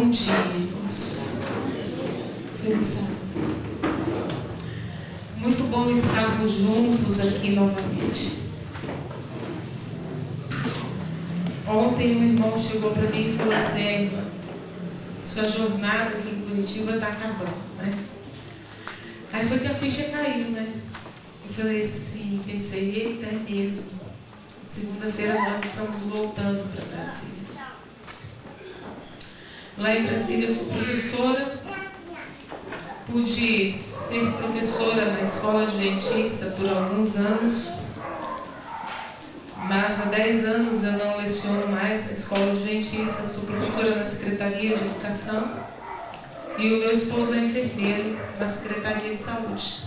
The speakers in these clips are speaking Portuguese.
Bom dia, irmãos. Feliz sábado. Muito bom estarmos juntos aqui novamente. Ontem um irmão chegou para mim e falou assim: sua jornada aqui em Curitiba está acabando, né? Aí foi que a ficha caiu, né? Eu falei assim, pensei, eita, é mesmo. Segunda-feira nós estamos voltando para Brasília. Lá em Brasília eu sou professora. Pude ser professora na escola adventista por alguns anos, mas há 10 anos eu não leciono mais na escola adventista. Sou professora na Secretaria de Educação e o meu esposo é enfermeiro na Secretaria de Saúde.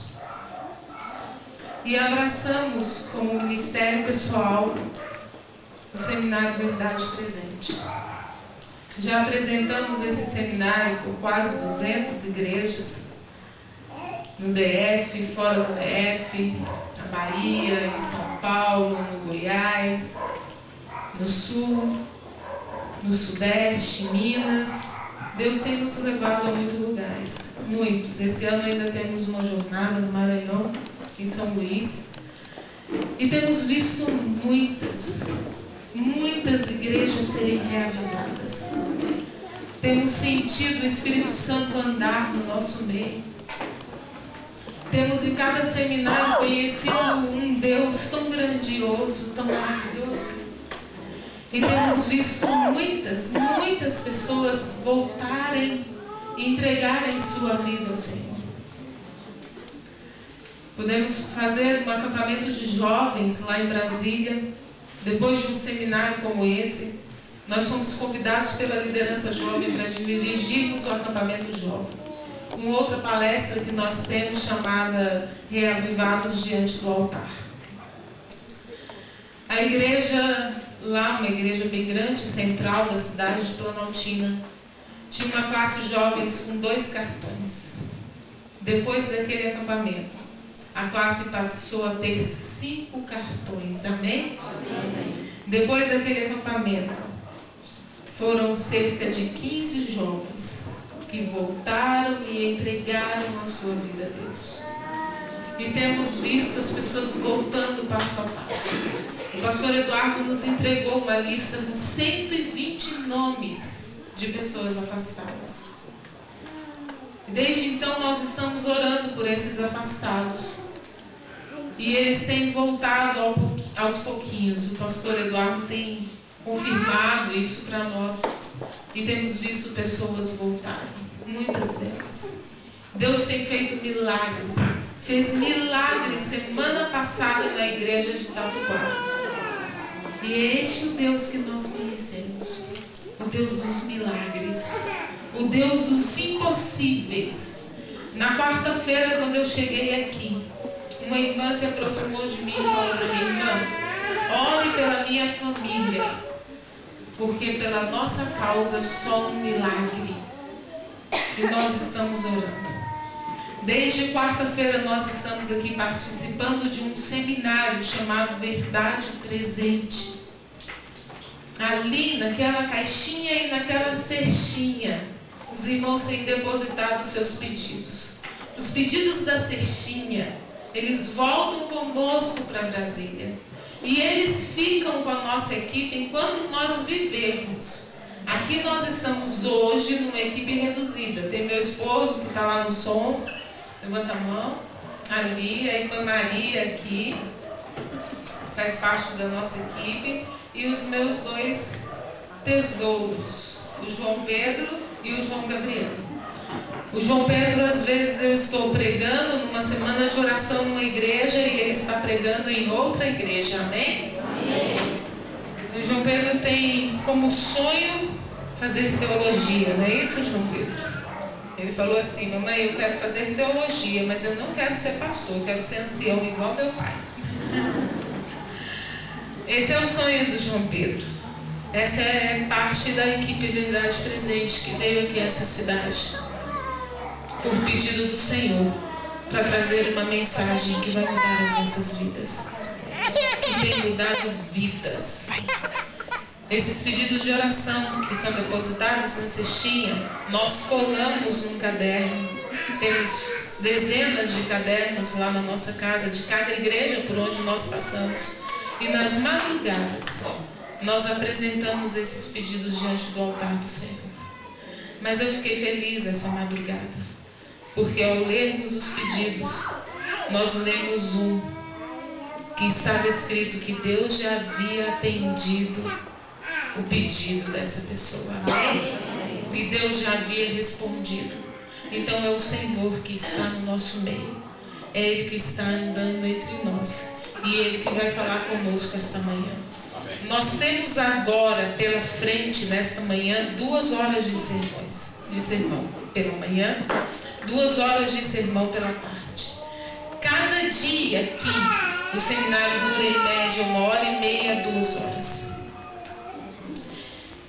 E abraçamos como ministério pessoal o Seminário Verdade Presente. Já apresentamos esse seminário por quase 200 igrejas, no DF, fora do DF, na Bahia, em São Paulo, no Goiás, no Sul, no Sudeste, Minas. Deus tem nos levado a muitos lugares, muitos. Esse ano ainda temos uma jornada no Maranhão, em São Luís, e temos visto muitas igrejas serem reavivadas. Temos sentido o Espírito Santo andar no nosso meio. Temos em cada seminário conhecido um Deus tão grandioso, tão maravilhoso. E temos visto muitas pessoas voltarem e entregarem sua vida ao Senhor. Pudemos fazer um acampamento de jovens lá em Brasília. Depois de um seminário como esse, nós fomos convidados pela liderança jovem para dirigirmos o acampamento jovem. Uma outra palestra que nós temos chamada Reavivados Diante do Altar. A igreja, lá uma igreja bem grande, central da cidade de Planaltina, tinha uma classe de jovens com 2 cartões. Depois daquele acampamento, a classe passou a ter 5 cartões. Amém? Amém. Depois daquele acampamento, foram cerca de 15 jovens que voltaram e entregaram a sua vida a Deus. E temos visto as pessoas voltando passo a passo. O pastor Eduardo nos entregou uma lista com 120 nomes de pessoas afastadas. Desde então nós estamos orando por esses afastados. E eles têm voltado aos pouquinhos. O pastor Eduardo tem confirmado isso para nós. E temos visto pessoas voltarem. Muitas delas. Deus tem feito milagres. Fez milagres semana passada na igreja de Tatuguara. E é este o Deus que nós conhecemos. O Deus dos milagres. O Deus dos impossíveis. Na quarta-feira, quando eu cheguei aqui, uma irmã se aproximou de mim e falou para mim: irmã, ore pela minha família, porque pela nossa causa só um milagre. E nós estamos orando. Desde quarta-feira nós estamos aqui participando de um seminário chamado Verdade Presente. Ali naquela caixinha e naquela cestinha, os irmãos têm depositado os seus pedidos. Os pedidos da cestinha, eles voltam conosco para Brasília. E eles ficam com a nossa equipe enquanto nós vivermos. Aqui nós estamos hoje numa equipe reduzida. Tem meu esposo que está lá no som, levanta a mão. Ali, a irmã Maria aqui, faz parte da nossa equipe. E os meus 2 tesouros, o João Pedro e o João Gabriel. O João Pedro, às vezes eu estou pregando numa semana de oração numa igreja e ele está pregando em outra igreja. Amém? Amém. O João Pedro tem como sonho fazer teologia, não é isso, João Pedro? Ele falou assim: mamãe, eu quero fazer teologia, mas eu não quero ser pastor, eu quero ser ancião igual meu pai. Esse é o sonho do João Pedro. Essa é parte da equipe Verdade Presente que veio aqui a essa cidade por pedido do Senhor, para trazer uma mensagem que vai mudar as nossas vidas, que tem mudado vidas. Esses pedidos de oração que são depositados na cestinha, nós colamos num caderno. Temos dezenas de cadernos lá na nossa casa, de cada igreja por onde nós passamos. E nas madrugadas, nós apresentamos esses pedidos diante do altar do Senhor. Mas eu fiquei feliz essa madrugada, porque ao lermos os pedidos, nós lemos um que estava escrito que Deus já havia atendido o pedido dessa pessoa. Amém? E Deus já havia respondido. Então é o Senhor que está no nosso meio. É Ele que está andando entre nós. E Ele que vai falar conosco esta manhã. Nós temos agora pela frente, nesta manhã, 2 horas de sermão pela manhã, 2 horas de sermão pela tarde. Cada dia aqui, o seminário dura em média 1h30 a 2 horas.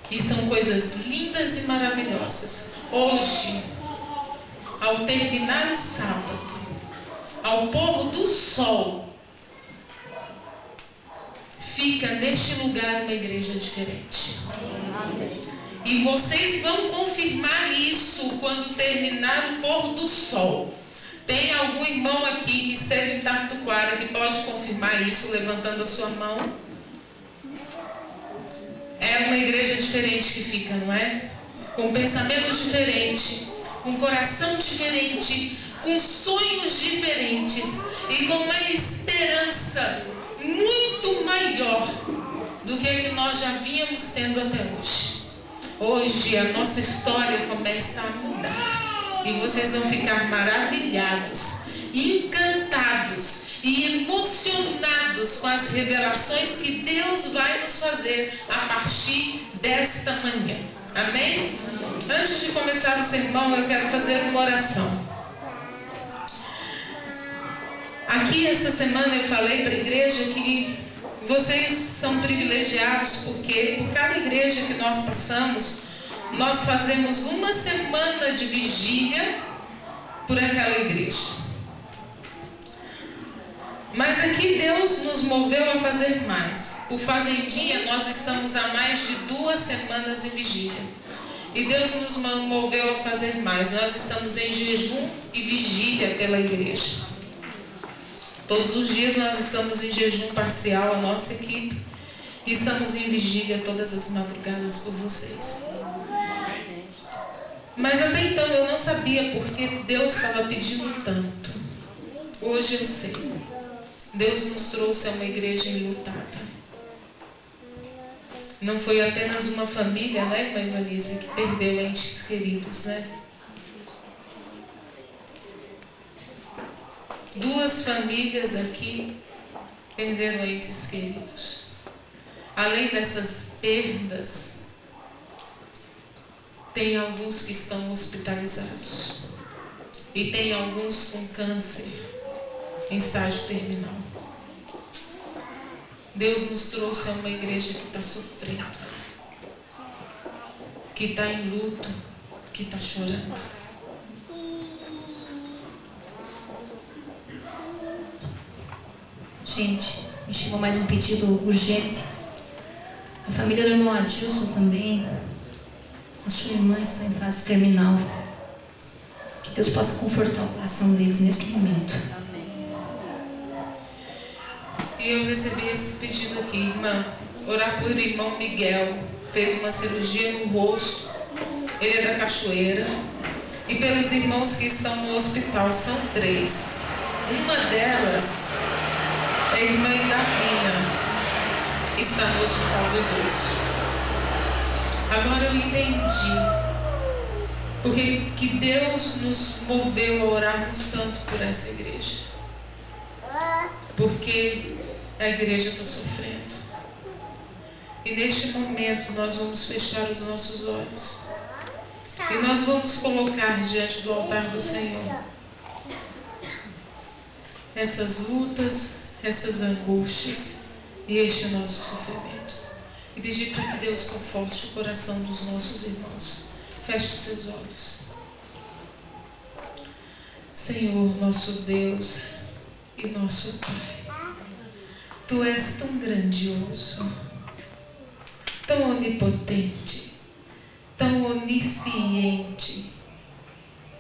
E são coisas lindas e maravilhosas. Hoje, ao terminar o sábado, ao pôr do sol, fica neste lugar uma igreja diferente. E vocês vão confirmar isso quando terminar o pôr do sol. Tem algum irmão aqui que esteve em Tatuquara que pode confirmar isso levantando a sua mão? É uma igreja diferente que fica, não é? Com pensamentos diferentes, com coração diferente, com sonhos diferentes e com uma esperança muito maior do que a que nós já vínhamos tendo até hoje. Hoje a nossa história começa a mudar e vocês vão ficar maravilhados, encantados e emocionados com as revelações que Deus vai nos fazer a partir desta manhã. Amém? Antes de começar o sermão, eu quero fazer uma oração. Aqui essa semana eu falei para a igreja que vocês são privilegiados porque por cada igreja que nós passamos, nós fazemos uma semana de vigília por aquela igreja. Mas aqui Deus nos moveu a fazer mais. Por Fazendinha nós estamos há mais de 2 semanas em vigília. E Deus nos moveu a fazer mais. Nós estamos em jejum e vigília pela igreja. Todos os dias nós estamos em jejum parcial, a nossa equipe. E estamos em vigília todas as madrugadas por vocês. Mas até então eu não sabia porque Deus estava pedindo tanto. Hoje eu sei. Deus nos trouxe a uma igreja enlutada. Não foi apenas uma família, né, irmã Ivanise, que perdeu entes queridos, né? 2 famílias aqui perderam entes queridos. Além dessas perdas, tem alguns que estão hospitalizados. E tem alguns com câncer em estágio terminal. Deus nos trouxe a uma igreja que está sofrendo, que está em luto, que está chorando. Gente, me chegou mais um pedido urgente. A família do irmão Adilson também. A sua irmã está em fase terminal. Que Deus possa confortar o coração deles neste momento. E eu recebi esse pedido aqui, irmã. Orar por irmão Miguel. Fez uma cirurgia no rosto. Ele é da Cachoeira. E pelos irmãos que estão no hospital. São 3. Uma delas é a irmã Idavina. Está no hospital do idoso. Agora eu entendi. Porque que Deus nos moveu a orarmos tanto por essa igreja. Porque a igreja está sofrendo. E neste momento nós vamos fechar os nossos olhos. E nós vamos colocar diante do altar do Senhor essas lutas, essas angústias e este nosso sofrimento. E pedir para que Deus conforte o coração dos nossos irmãos. Feche os seus olhos. Senhor, nosso Deus e nosso Pai. Tu és tão grandioso, tão onipotente, tão onisciente,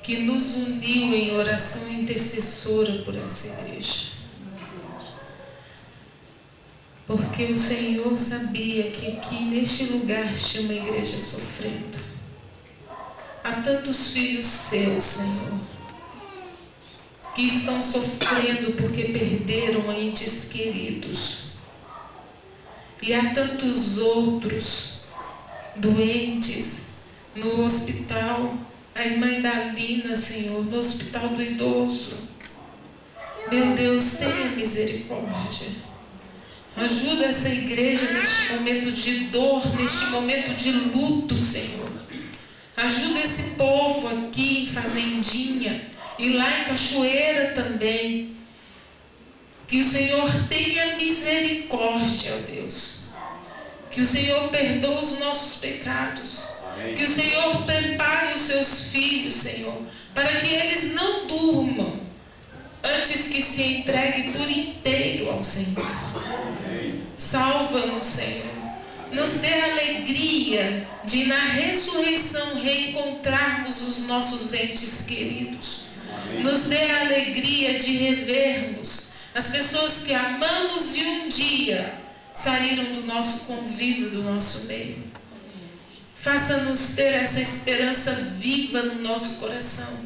que nos uniu em oração intercessora por essa igreja. Porque o Senhor sabia que aqui neste lugar tinha uma igreja sofrendo. Há tantos filhos seus, Senhor, que estão sofrendo porque perderam entes queridos. E há tantos outros doentes no hospital. A irmã Dalina, Senhor, no hospital do idoso. Meu Deus, tenha misericórdia. Ajuda essa igreja neste momento de dor, neste momento de luto, Senhor. Ajuda esse povo aqui em Fazendinha e lá em Cachoeira também. Que o Senhor tenha misericórdia, ó Deus. Que o Senhor perdoe os nossos pecados. Que o Senhor prepare os seus filhos, Senhor, para que eles não durmam antes que se entregue por inteiro ao Senhor. Salva-nos, Senhor. Nos dê a alegria de na ressurreição reencontrarmos os nossos entes queridos. Nos dê a alegria de revermos as pessoas que amamos e um dia saíram do nosso convívio, do nosso meio. Faça-nos ter essa esperança viva no nosso coração.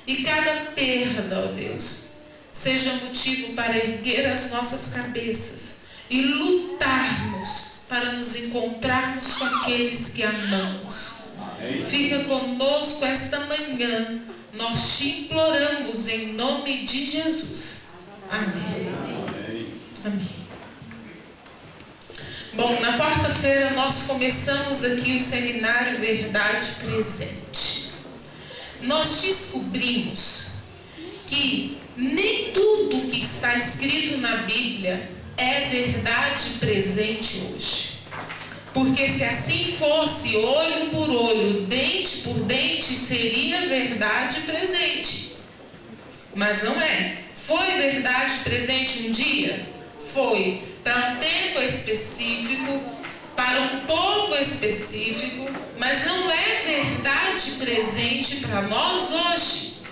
E cada perda, ó Deus, seja motivo para erguer as nossas cabeças e lutarmos para nos encontrarmos com aqueles que amamos. Fica conosco esta manhã. Nós te imploramos em nome de Jesus. Amém. Amém. Bom, na quarta-feira nós começamos aqui o seminário Verdade Presente. Nós descobrimos que nem tudo que está escrito na Bíblia é verdade presente hoje. Porque se assim fosse, olho por olho, dente por dente, seria verdade presente. Mas não é. Foi verdade presente um dia? Foi. Para um tempo específico, para um povo específico, mas não é verdade presente para nós hoje.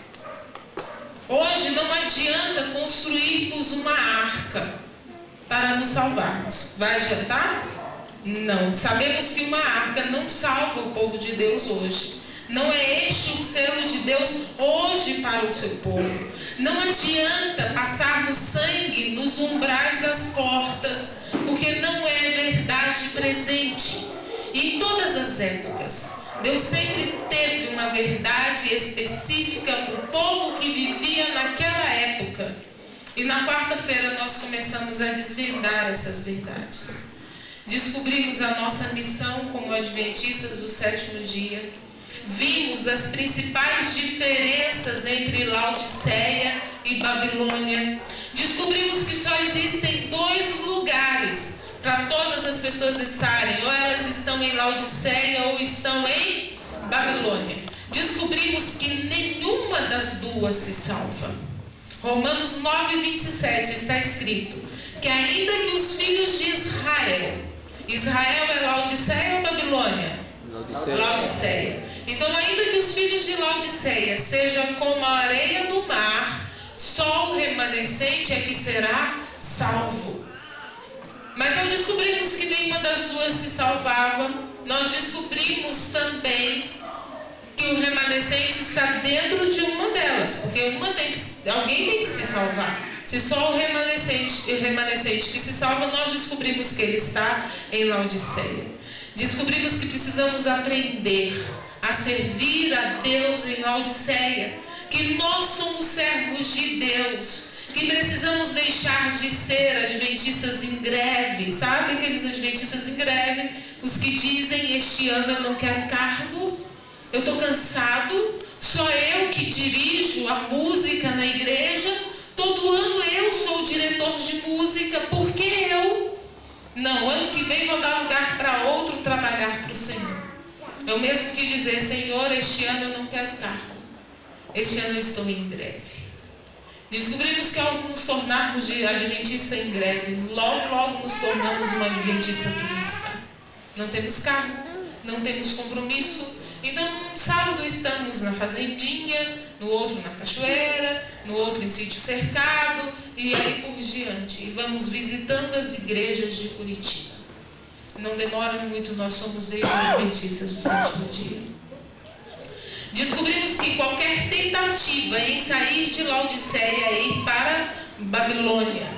Hoje não adianta construirmos uma arca para nos salvarmos. Vai adiantar? Não. Sabemos que uma arca não salva o povo de Deus hoje. Não é este o selo de Deus hoje para o seu povo. Não adianta passarmos sangue nos umbrais das portas, porque não é verdade presente. E em todas as épocas, Deus sempre teve uma verdade específica para o povo que vivia naquela época. E na quarta-feira nós começamos a desvendar essas verdades. Descobrimos a nossa missão como adventistas do sétimo dia. Vimos as principais diferenças entre Laodiceia e Babilônia. Descobrimos que só existem 2 lugares para todas as pessoas estarem. Ou elas estão em Laodiceia ou estão em Babilônia. Descobrimos que nenhuma das duas se salva. Romanos 9:27 está escrito que ainda que os filhos de Israel é Laodiceia ou Babilônia? Laodiceia. Então, ainda que os filhos de Laodiceia sejam como a areia do mar, só o remanescente é que será salvo. Mas ao descobrirmos que nenhuma das duas se salvava, nós descobrimos também que o remanescente está dentro de uma delas, porque alguém tem que se salvar. Se só o remanescente que se salva, nós descobrimos que ele está em Laodiceia. Descobrimos que precisamos aprender a servir a Deus em Laodiceia, que nós somos servos de Deus, que precisamos deixar de ser adventistas em greve. Sabe aqueles adventistas em greve? Os que dizem: este ano eu não quero cargo, eu estou cansado, só eu que dirijo a música na igreja, todo ano eu sou o diretor de música, por que eu? Não, ano que vem vou dar lugar para outro trabalhar para o Senhor. Eu mesmo quis dizer: Senhor, este ano eu não quero cargo, este ano eu estou em greve. Descobrimos que ao nos tornarmos de adventista em greve, logo nos tornamos uma adventista cristã. não temos carro, não temos compromisso. Então, um sábado estamos na fazendinha, no outro na cachoeira, no outro em sítio cercado, e aí por diante. E vamos visitando as igrejas de Curitiba. Não demora muito, nós somos adventistas do sétimo dia. Descobrimos que qualquer tentativa em sair de Laodiceia e ir para Babilônia,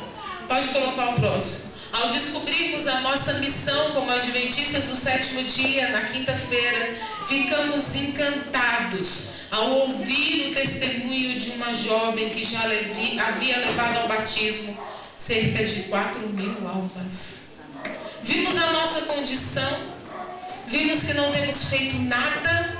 pode colocar o próximo. Ao descobrirmos a nossa missão como adventistas do sétimo dia, na quinta-feira, ficamos encantados ao ouvir o testemunho de uma jovem que já havia levado ao batismo cerca de 4.000 almas. Vimos a nossa condição, vimos que não temos feito nada,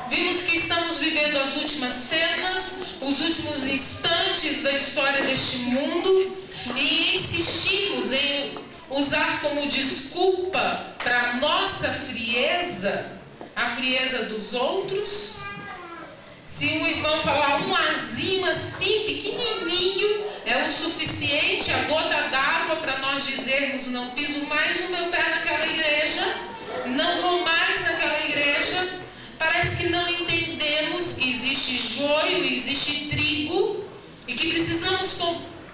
vimos que estamos vivendo as últimas cenas, os últimos instantes da história deste mundo, e insistimos em usar como desculpa para nossa frieza, a frieza dos outros. Se o irmão falar um azinho assim, pequenininho, é o suficiente, a gota d'água para nós dizermos: não piso mais o meu pé naquela igreja, não vou mais naquela igreja. Parece que não entendemos que existe joio e existe trigo e que precisamos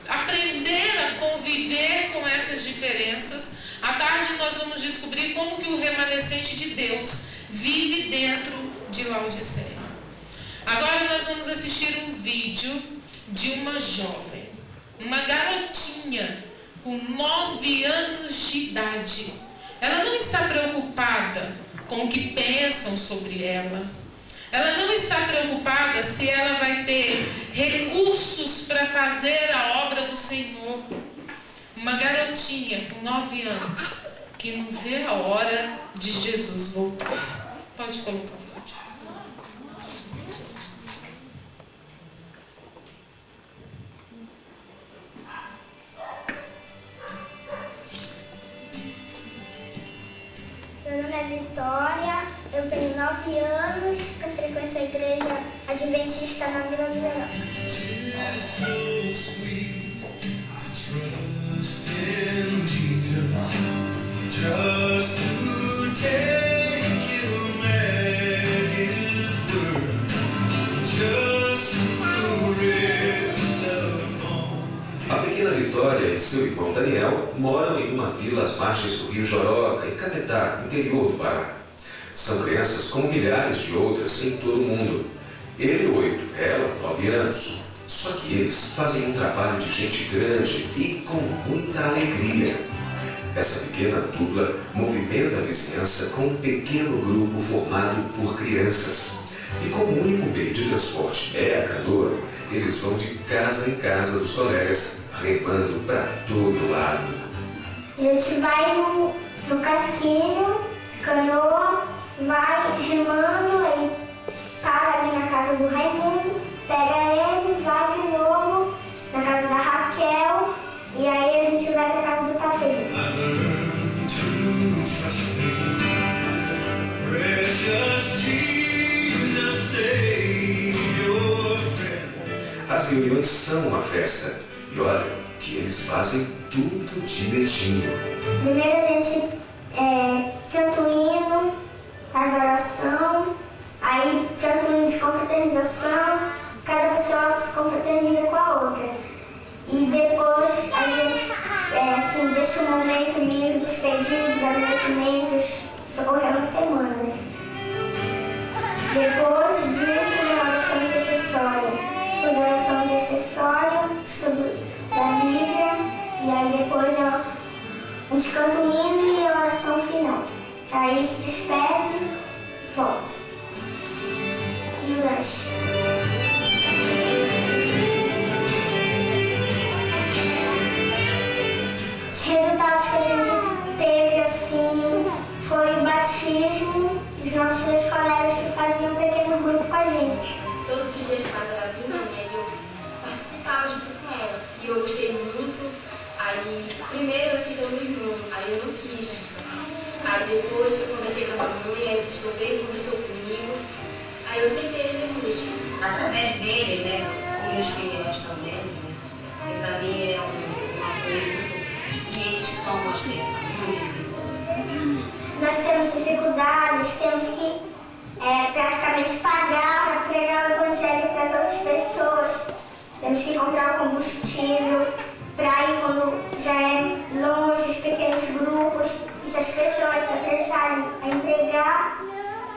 aprender a conviver com essas diferenças. À tarde nós vamos descobrir como que o remanescente de Deus vive dentro de Laodiceia. Agora nós vamos assistir um vídeo de uma jovem, uma garotinha com 9 anos de idade. Ela não está preocupada com o que pensam sobre ela. Ela não está preocupada se ela vai ter recursos para fazer a obra do Senhor. Uma garotinha com 9 anos que não vê a hora de Jesus voltar. Pode colocar o vídeo. Meu nome é Vitória, eu tenho 9 anos, que eu frequento a igreja adventista na Vila do Geral. A pequena Vitória e seu irmão Daniel moram em uma vila às margens do rio Joroca, em Cametá, interior do Pará. São crianças como milhares de outras em todo o mundo. Ele 8, ela 9 anos. Só que eles fazem um trabalho de gente grande e com muita alegria. Essa pequena dupla movimenta a vizinhança com um pequeno grupo formado por crianças. E como o único meio de transporte é a canoa, eles vão de casa em casa dos colegas, remando para todo lado. A gente vai no casquinho, canoa, vai remando, aí para ali na casa do Raimundo, pega ele, vai de novo na casa da Raquel, e aí a gente vai para a casa do Pateiro. As reuniões são uma festa, e olha que eles fazem tudo direitinho. Primeiro a gente canta o hino, faz oração, aí canta o hino de confraternização, cada pessoa se confraterniza com a outra. E depois a gente deixa um momento livre dos pedidos, agradecimentos que ocorreram na semana. Depois disso, a oração intercessória. Depois da oração intercessória, estudo da Bíblia, e aí depois a gente canta o hino e a oração final. Aí se despede e volta. E o lanche. Os resultados que a gente teve assim foi o batismo dos nossos 2 colegas que faziam um pequeno grupo com a gente. Todos os dias que mais ela vinha, eu participava junto com ela. E eu gostei muito. Aí, primeiro eu aceitei o meu irmão, aí eu não quis. Aí depois que eu conversei com a mamãe, aí o pastor veio e conversou comigo. Aí eu aceitei Jesus. Através deles, né, os meus filhos estão dentro, né, e para mim é um apoio, e eles são uma criança muito. Nós cidades, temos que praticamente pagar para pregar o evangelho para as outras pessoas. Temos que comprar o combustível para ir quando já é longe, os pequenos grupos. E se as pessoas se apressarem a entregar,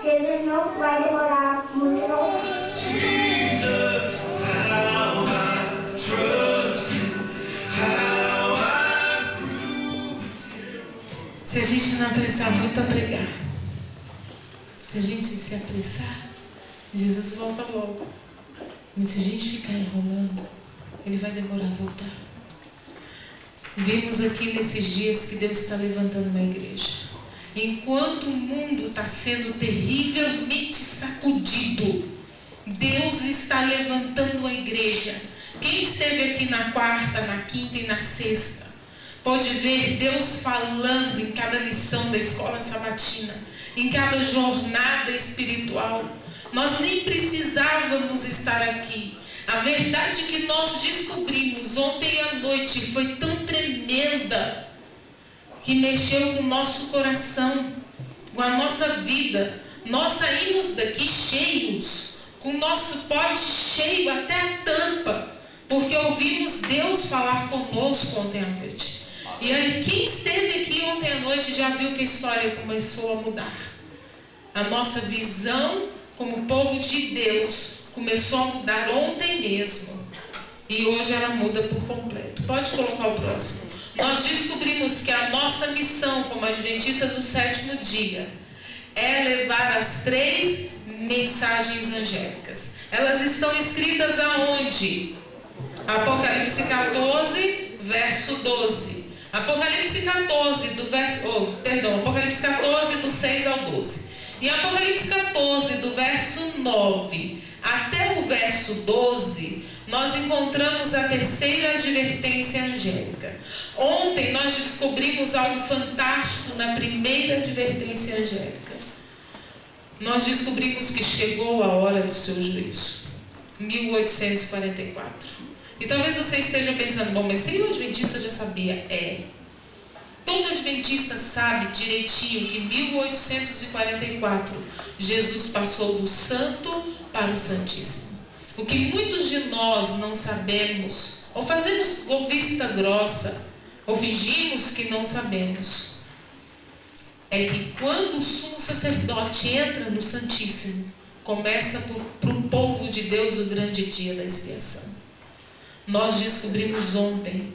Jesus não vai demorar muito novamente. Se a gente não apressar muito a pregar, se a gente se apressar, Jesus volta logo. Mas se a gente ficar enrolando, Ele vai demorar a voltar. Vimos aqui nesses dias que Deus está levantando uma igreja. Enquanto o mundo está sendo terrivelmente sacudido, Deus está levantando uma igreja. Quem esteve aqui na quarta, na quinta e na sexta, pode ver Deus falando em cada lição da escola sabatina, em cada jornada espiritual. Nós nem precisávamos estar aqui. A verdade que nós descobrimos ontem à noite foi tão tremenda que mexeu com o nosso coração, com a nossa vida. Nós saímos daqui cheios, com o nosso pote cheio até a tampa, porque ouvimos Deus falar conosco ontem à noite. E aí, quem esteve aqui ontem à noite já viu que a história começou a mudar. A nossa visão como povo de Deus começou a mudar ontem mesmo. E hoje ela muda por completo. Pode colocar o próximo. Nós descobrimos que a nossa missão como adventistas do sétimo dia é levar as 3 mensagens angélicas. Elas estão escritas aonde? Apocalipse 14, verso 12. Apocalipse 14, Apocalipse 14, do 6 ao 12. Em Apocalipse 14, do verso 9 até o verso 12, nós encontramos a terceira advertência angélica. Ontem nós descobrimos algo fantástico na primeira advertência angélica. Nós descobrimos que chegou a hora do seu juízo. 1844. E talvez você esteja pensando, bom, mas se o adventista já sabia, todo adventista sabe direitinho que em 1844 Jesus passou do santo para o santíssimo. O que muitos de nós não sabemos, ou fazemos vista grossa, ou fingimos que não sabemos, é que quando o sumo sacerdote entra no santíssimo, começa para o povo de Deus o grande dia da expiação. Nós descobrimos ontem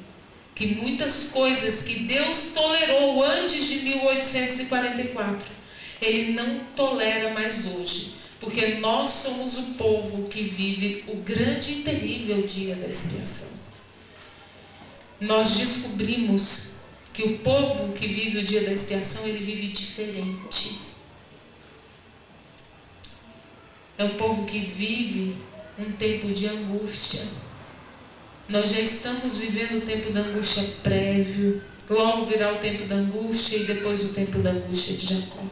que muitas coisas que Deus tolerou antes de 1844, Ele não tolera mais hoje, porque nós somos o povo que vive o grande e terrível dia da expiação. Nós descobrimos que o povo que vive o dia da expiação, ele vive diferente. É um povo que vive um tempo de angústia. Nós já estamos vivendo o tempo da angústia prévio, logo virá o tempo da angústia e depois o tempo da angústia de Jacó.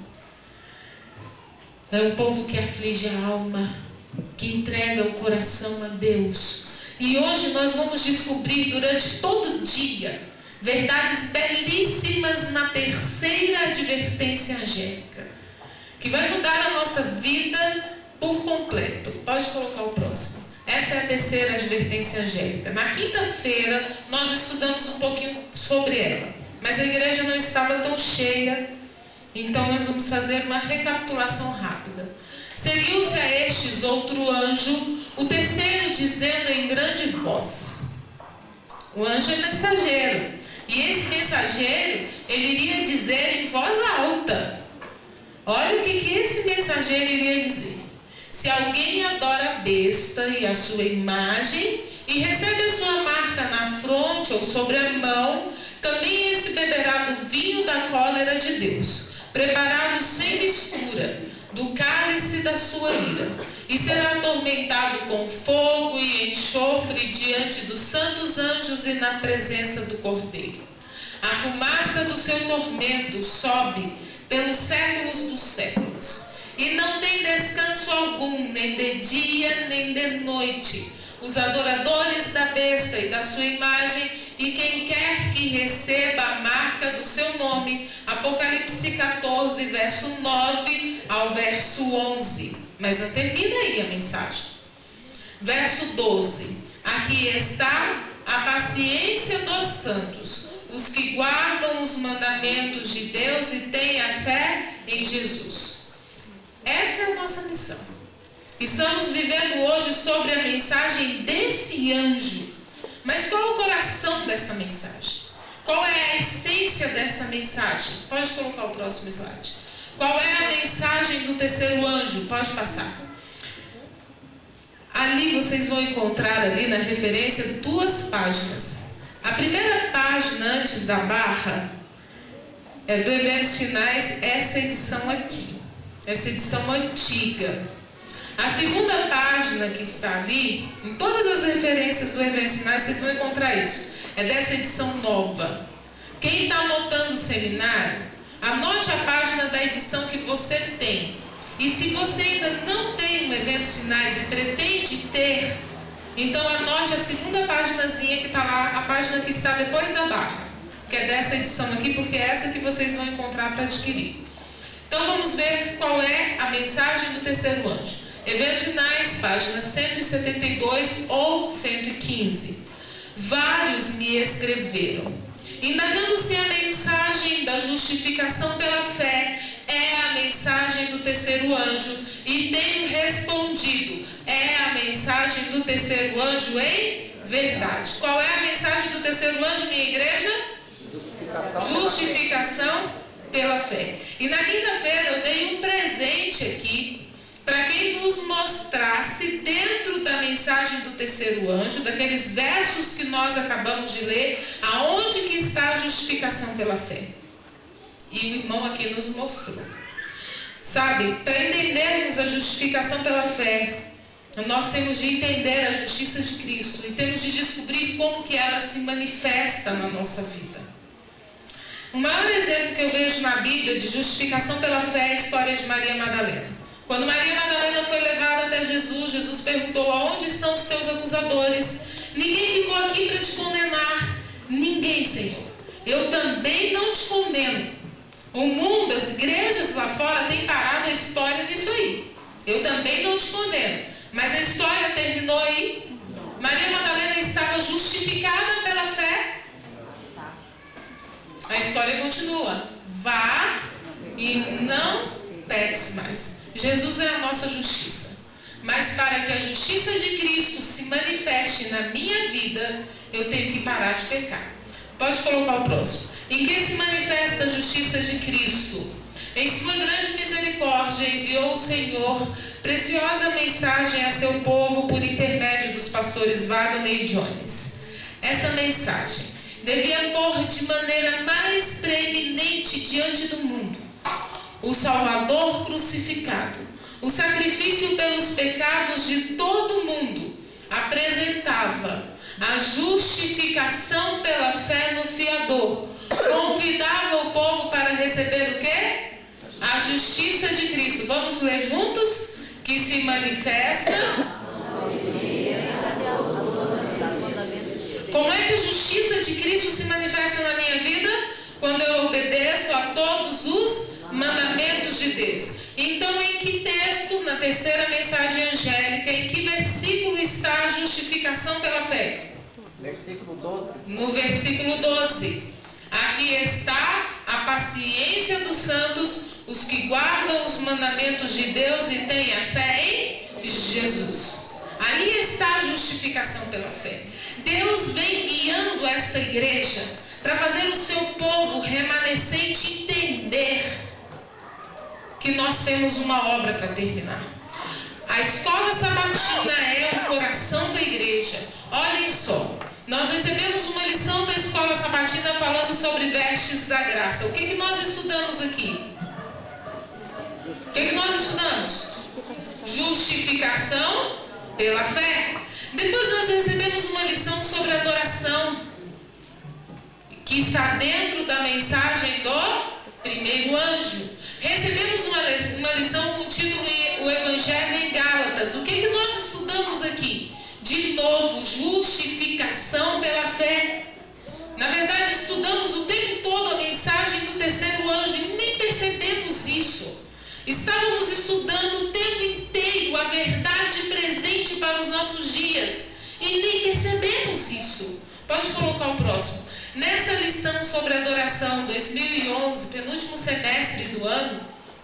É um povo que aflige a alma, que entrega o coração a Deus. E hoje nós vamos descobrir durante todo o dia verdades belíssimas na terceira advertência angélica, que vai mudar a nossa vida por completo. Pode colocar o próximo. Essa é a terceira advertência angélica. Na quinta-feira, nós estudamos um pouquinho sobre ela, mas a igreja não estava tão cheia, então nós vamos fazer uma recapitulação rápida. Seguiu-se a estes outro anjo, o terceiro dizendo em grande voz. O anjo é mensageiro, e esse mensageiro, ele iria dizer em voz alta. Olha o que esse mensageiro iria dizer. Se alguém adora a besta e a sua imagem e recebe a sua marca na fronte ou sobre a mão, também esse beberá do vinho da cólera de Deus, preparado sem mistura, do cálice da sua ira, e será atormentado com fogo e enxofre diante dos santos anjos e na presença do Cordeiro. A fumaça do seu tormento sobe pelos séculos dos séculos. E não tem descanso algum, nem de dia, nem de noite. Os adoradores da besta e da sua imagem, e quem quer que que receba a marca do seu nome. Apocalipse 14, verso 9 ao verso 11. Mas não termina aí a mensagem. Verso 12. Aqui está a paciência dos santos, os que guardam os mandamentos de Deus e têm a fé em Jesus. Essa é a nossa missão. Estamos vivendo hoje sobre a mensagem desse anjo. Mas qual é o coração dessa mensagem? Qual é a essência dessa mensagem? Pode colocar o próximo slide. Qual é a mensagem do terceiro anjo? Pode passar. Ali vocês vão encontrar ali na referência 2 páginas. A primeira página antes da barra é do Eventos Finais, essa edição aqui. Essa edição antiga. A segunda página que está ali, em todas as referências do Eventos Finais, vocês vão encontrar isso. É dessa edição nova. Quem está anotando o seminário, anote a página da edição que você tem. E se você ainda não tem um Eventos Finais e pretende ter, então anote a segunda paginazinha que está lá, a página que está depois da barra, que é dessa edição aqui, porque é essa que vocês vão encontrar para adquirir. Então vamos ver qual é a mensagem do terceiro anjo. Eventos Finais, página 172 ou 115. Vários me escreveram, indagando se a mensagem da justificação pela fé é a mensagem do terceiro anjo, e tenho respondido, é a mensagem do terceiro anjo em verdade. Qual é a mensagem do terceiro anjo, minha igreja? Justificação pela fé. E na quinta-feira eu dei um presente aqui para quem nos mostrasse dentro da mensagem do terceiro anjo, daqueles versos que nós acabamos de ler, aonde que está a justificação pela fé. E o irmão aqui nos mostrou. Sabe, para entendermos a justificação pela fé, nós temos de entender a justiça de Cristo e temos de descobrir como que ela se manifesta na nossa vida. O maior exemplo que eu vejo na Bíblia de justificação pela fé é a história de Maria Madalena. Quando Maria Madalena foi levada até Jesus, Jesus perguntou: aonde estão os teus acusadores? Ninguém ficou aqui para te condenar. Ninguém, Senhor. Eu também não te condeno. O mundo, as igrejas lá fora têm parado a história disso aí. Eu também não te condeno. Mas a história terminou aí? Maria Madalena estava justificada pela fé? A história continua. Vá e não peques mais. Jesus é a nossa justiça. Mas para que a justiça de Cristo se manifeste na minha vida, eu tenho que parar de pecar. Pode colocar o próximo. Em que se manifesta a justiça de Cristo? Em sua grande misericórdia enviou o Senhor preciosa mensagem a seu povo por intermédio dos pastores Wagner e Jones. Essa mensagem devia pôr de maneira mais preeminente diante do mundo o Salvador crucificado. O sacrifício pelos pecados de todo mundo apresentava a justificação pela fé no fiador. Convidava o povo para receber o quê? A justiça de Cristo. Vamos ler juntos? Que se manifesta. Como é que a justiça de Cristo se manifesta na minha vida? Quando eu obedeço a todos os mandamentos de Deus. Então, em que texto, na terceira mensagem angélica, em que versículo está a justificação pela fé? Versículo 12. No versículo 12. Aqui está a paciência dos santos, os que guardam os mandamentos de Deus e têm a fé em Jesus. Aí está a justificação pela fé. Deus vem guiando esta igreja para fazer o seu povo remanescente entender que nós temos uma obra para terminar. A escola sabatina é o coração da igreja. Olhem só, nós recebemos uma lição da escola sabatina falando sobre vestes da graça. O que nós estudamos aqui? O que nós estudamos? Justificação pela fé. Depois nós recebemos uma lição sobre adoração, que está dentro da mensagem do primeiro anjo. Recebemos uma lição com o título O Evangelho em Gálatas. O que nós estudamos aqui? De novo, justificação pela fé. Na verdade, estudamos Estávamos estudando o tempo inteiro a verdade presente para os nossos dias e nem percebemos isso. Pode colocar o próximo. Nessa lição sobre adoração 2011, penúltimo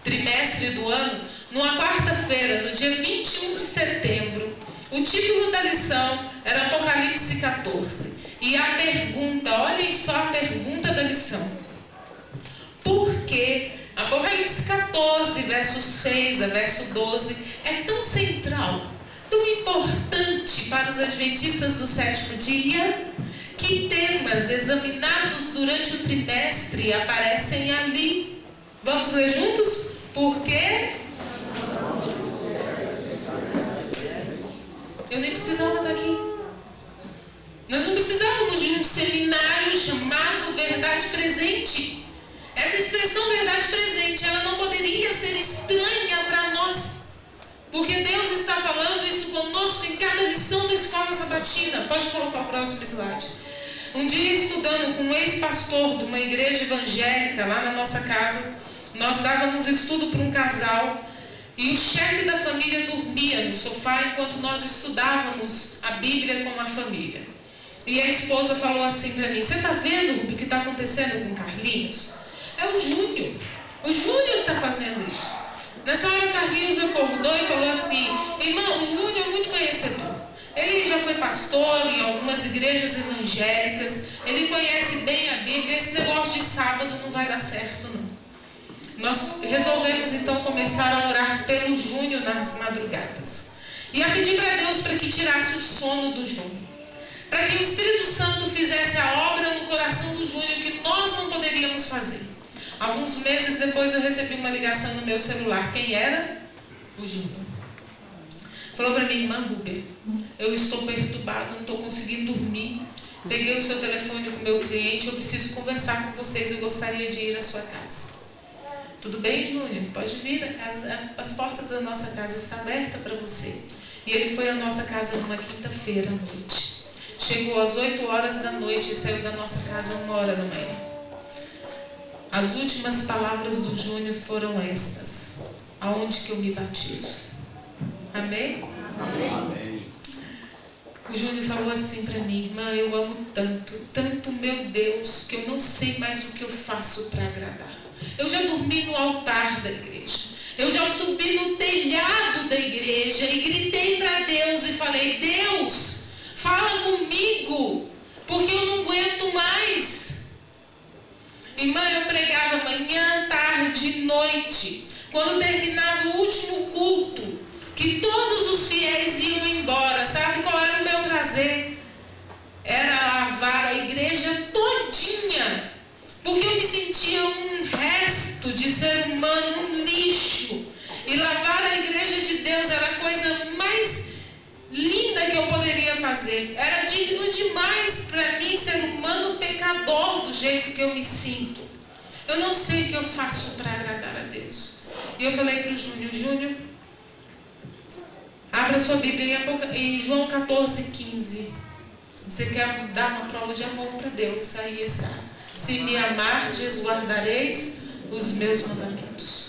trimestre do ano, numa quarta-feira, no dia 21 de setembro, o título da lição era Apocalipse 14. E a pergunta, olhem só a pergunta da lição. Por que Apocalipse 14, verso 6 a verso 12, é tão central, tão importante para os adventistas do sétimo dia, que temas examinados durante o trimestre aparecem ali? Vamos ler juntos? Por quê? Eu nem precisava estar aqui. Nós não precisávamos de um seminário chamado Verdade Presente. Essa expressão verdade presente, ela não poderia ser estranha para nós. Porque Deus está falando isso conosco em cada lição da escola sabatina. Pode colocar o próximo slide. Um dia, estudando com um ex-pastor de uma igreja evangélica lá na nossa casa, nós dávamos estudo para um casal e o chefe da família dormia no sofá enquanto nós estudávamos a Bíblia com a família. E a esposa falou assim para mim: você está vendo, Rubi, o que está acontecendo com o Carlinhos? É o Júnior. O Júnior está fazendo isso. Nessa hora, Carlinhos acordou e falou assim: irmão, o Júnior é muito conhecedor. Ele já foi pastor em algumas igrejas evangélicas. Ele conhece bem a Bíblia. Esse negócio de sábado não vai dar certo, não. Nós resolvemos então começar a orar pelo Júnior nas madrugadas. E a pedir para Deus para que tirasse o sono do Júnior. Para que o Espírito Santo fizesse a obra no coração do Júnior que nós não poderíamos fazer. Alguns meses depois eu recebi uma ligação no meu celular. Quem era? O Júnior. Falou para minha irmã: Ruber, eu estou perturbado, não estou conseguindo dormir. Peguei o seu telefone com o meu cliente, eu preciso conversar com vocês, eu gostaria de ir à sua casa. Tudo bem, Júnior? Pode vir, as portas da nossa casa estão abertas para você. E ele foi à nossa casa numa quinta-feira à noite. Chegou às 8 horas da noite e saiu da nossa casa às 1 hora da manhã. As últimas palavras do Júnior foram estas: aonde que eu me batizo? Amém? Amém. O Júnior falou assim para mim: irmã, eu amo tanto, tanto meu Deus, que eu não sei mais o que eu faço para agradar. Eu já dormi no altar da igreja. Eu já subi no telhado da igreja e gritei para Deus e falei: Deus, fala comigo, porque eu não aguento mais. Irmã, eu pregava manhã, tarde, noite. Quando terminava o último culto, que todos os fiéis iam embora, sabe qual era o meu prazer? Era lavar a igreja todinha, porque eu me sentia um resto de ser humano, um lixo. E lavar a igreja de Deus era a coisa mais linda que eu poderia fazer. Era digno demais para mim, ser humano pecador, do jeito que eu me sinto. Eu não sei o que eu faço para agradar a Deus. E eu falei para o Júnior: Júnior, abra sua Bíblia em João 14:15. Você quer dar uma prova de amor para Deus? Aí está: se me amardes, guardareis os meus mandamentos.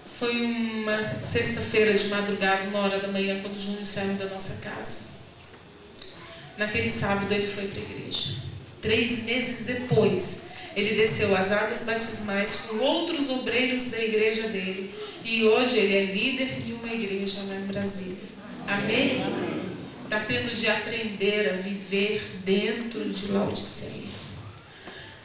Foi uma sexta-feira de madrugada, 1 hora da manhã, quando o Júnior saiu da nossa casa. Naquele sábado ele foi para a igreja. 3 meses depois, ele desceu as águas batismais com outros obreiros da igreja dele. E hoje ele é líder de uma igreja lá em Brasília. Amém? Está tendo de aprender a viver dentro de Laodiceia.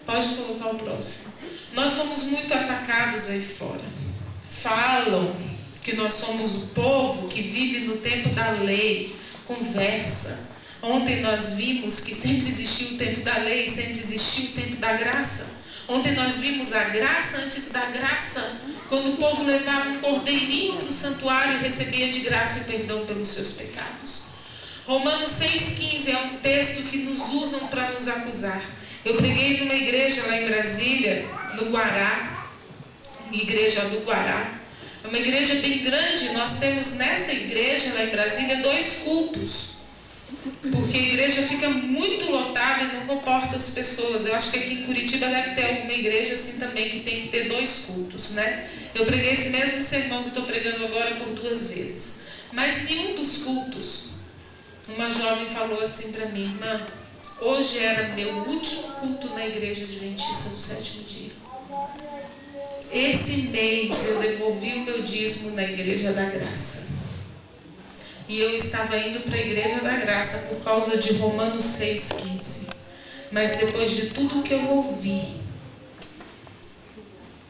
Pode colocar o próximo. Nós somos muito atacados aí fora. Falam que nós somos o povo que vive no tempo da lei, conversa. Ontem nós vimos que sempre existiu o tempo da lei, sempre existiu o tempo da graça. Ontem nós vimos a graça antes da graça, quando o povo levava um cordeirinho para o santuário e recebia de graça o perdão pelos seus pecados. Romanos 6,15 é um texto que nos usam para nos acusar. Eu preguei numa igreja lá em Brasília, no Guará, igreja do Guará. É uma igreja bem grande. Nós temos nessa igreja lá em Brasília 2 cultos. Porque a igreja fica muito lotada e não comporta as pessoas. Eu acho que aqui em Curitiba deve ter alguma igreja assim também, que tem que ter 2 cultos, né? Eu preguei esse mesmo sermão que estou pregando agora por 2 vezes. Mas nenhum dos cultos, uma jovem falou assim para mim: irmã, hoje era meu último culto na igreja adventista do 7º dia. Esse mês eu devolvi o meu dízimo na Igreja da Graça. E eu estava indo para a Igreja da Graça por causa de Romanos 6,15. Mas depois de tudo que eu ouvi,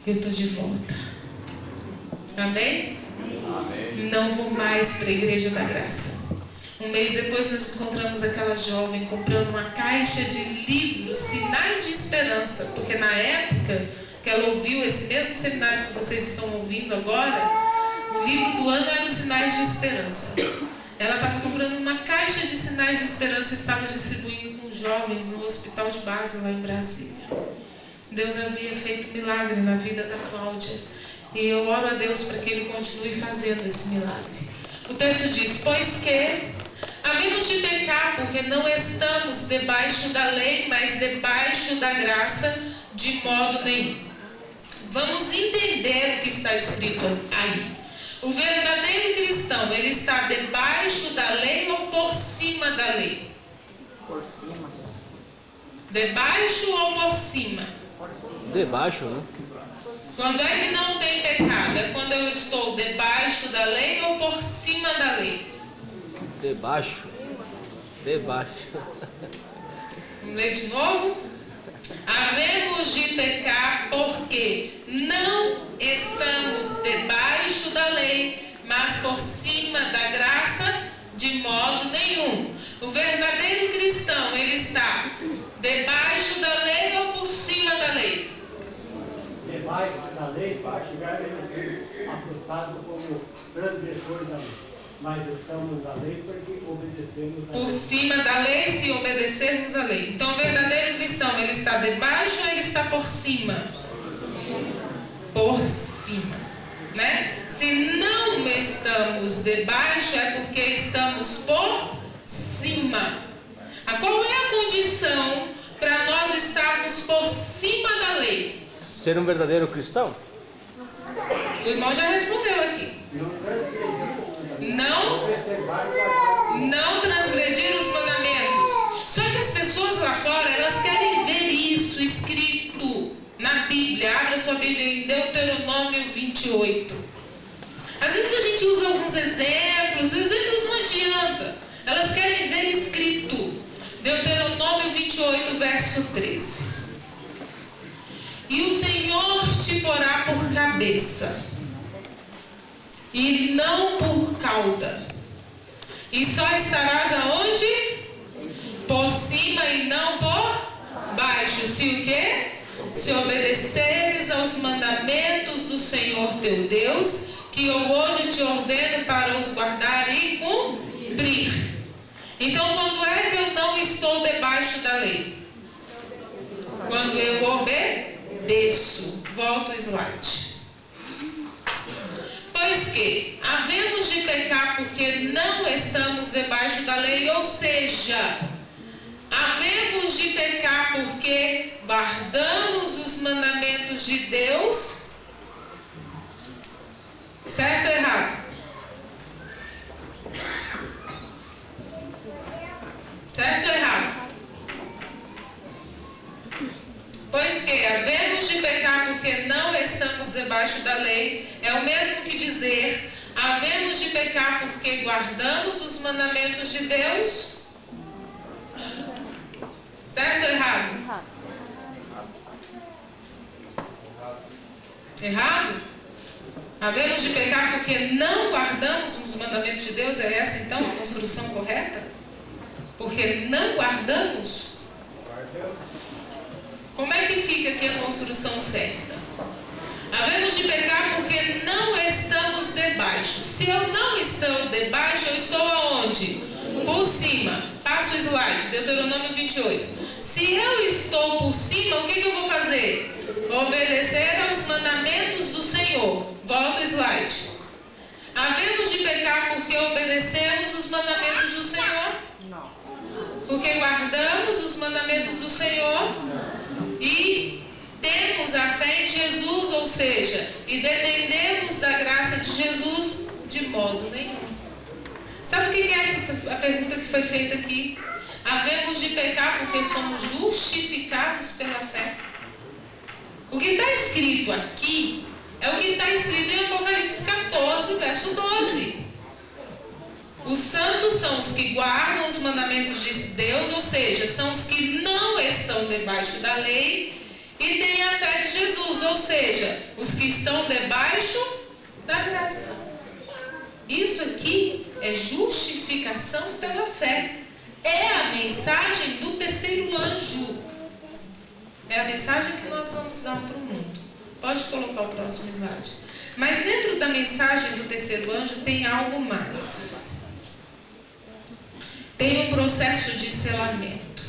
eu estou de volta. Amém? Amém. Não vou mais para a Igreja da Graça. Um mês depois nós encontramos aquela jovem comprando uma caixa de livros, Sinais de Esperança. Porque na época que ela ouviu esse mesmo seminário que vocês estão ouvindo agora, o livro do ano era os Sinais de Esperança. Ela estava comprando uma caixa de Sinais de Esperança e estava distribuindo com jovens no hospital de base lá em Brasília. Deus havia feito um milagre na vida da Cláudia. E eu oro a Deus para que Ele continue fazendo esse milagre. O texto diz: pois que, havemos de pecar, porque não estamos debaixo da lei, mas debaixo da graça, de modo nenhum. Vamos entender o que está escrito aí. O verdadeiro cristão, ele está debaixo da lei ou por cima da lei? Por cima. Debaixo ou por cima? Debaixo, né? Quando é que não tem pecado? É quando eu estou debaixo da lei ou por cima da lei? Debaixo. Debaixo. Vamos ler de novo? Havemos de pecar porque não estamos debaixo da lei, mas por cima da graça, de modo nenhum. O verdadeiro cristão, ele está debaixo da lei ou por cima da lei? Debaixo da lei, para chegar apontado como transgressores da lei. Mas estamos na lei porque obedecemos a lei. Por cima da lei, se obedecermos a lei. Então, o verdadeiro cristão, ele está debaixo ou ele está por cima? Por cima, né? Se não estamos debaixo, é porque estamos por cima. Qual é a condição para nós estarmos por cima da lei? Ser um verdadeiro cristão? O irmão já respondeu aqui. Não transgredir os mandamentos. Só que as pessoas lá fora, elas querem ver isso escrito na Bíblia. Abra sua Bíblia em Deuteronômio 28. Às vezes a gente usa alguns exemplos não adianta. Elas querem ver escrito. Deuteronômio 28, verso 13. E o Senhor te porá por cabeça, e não por cauda. E só estarás aonde? Por cima e não por baixo. Se o quê? Se obedeceres aos mandamentos do Senhor teu Deus, que eu hoje te ordeno para os guardar e cumprir. Então, quando é que eu não estou debaixo da lei? Quando eu obedeço. Volta o slide. Pois que, havemos de pecar porque não estamos debaixo da lei, ou seja, havemos de pecar porque guardamos os mandamentos de Deus. Certo ou errado? Certo ou errado? Pois que havemos de pecar porque não estamos debaixo da lei, é o mesmo que dizer, havemos de pecar porque guardamos os mandamentos de Deus. Certo ou errado? Errado? Havemos de pecar porque não guardamos os mandamentos de Deus? É essa então a construção correta? Porque não guardamos? Como é que fica aqui a construção certa? Havemos de pecar porque não estamos debaixo. Se eu não estou debaixo, eu estou aonde? Por cima. Passa o slide, Deuteronômio 28. Se eu estou por cima, o que eu vou fazer? Obedecer aos mandamentos do Senhor. Volta o slide. Havemos de pecar porque obedecemos os mandamentos do Senhor? Porque guardamos os mandamentos do Senhor e temos a fé em Jesus, ou seja, e dependemos da graça de Jesus de modo nenhum. Sabe o que é a pergunta que foi feita aqui? Havemos de pecar porque somos justificados pela fé? O que está escrito aqui é o que está escrito em Apocalipse 14, verso 12. Os santos são os que guardam os mandamentos de Deus, ou seja, são os que não estão debaixo da lei e têm a fé de Jesus, ou seja, os que estão debaixo da graça. Isso aqui é justificação pela fé. É a mensagem do terceiro anjo. É a mensagem que nós vamos dar para o mundo. Pode colocar o próximo slide. Mas dentro da mensagem do terceiro anjo tem algo mais. Tem um processo de selamento.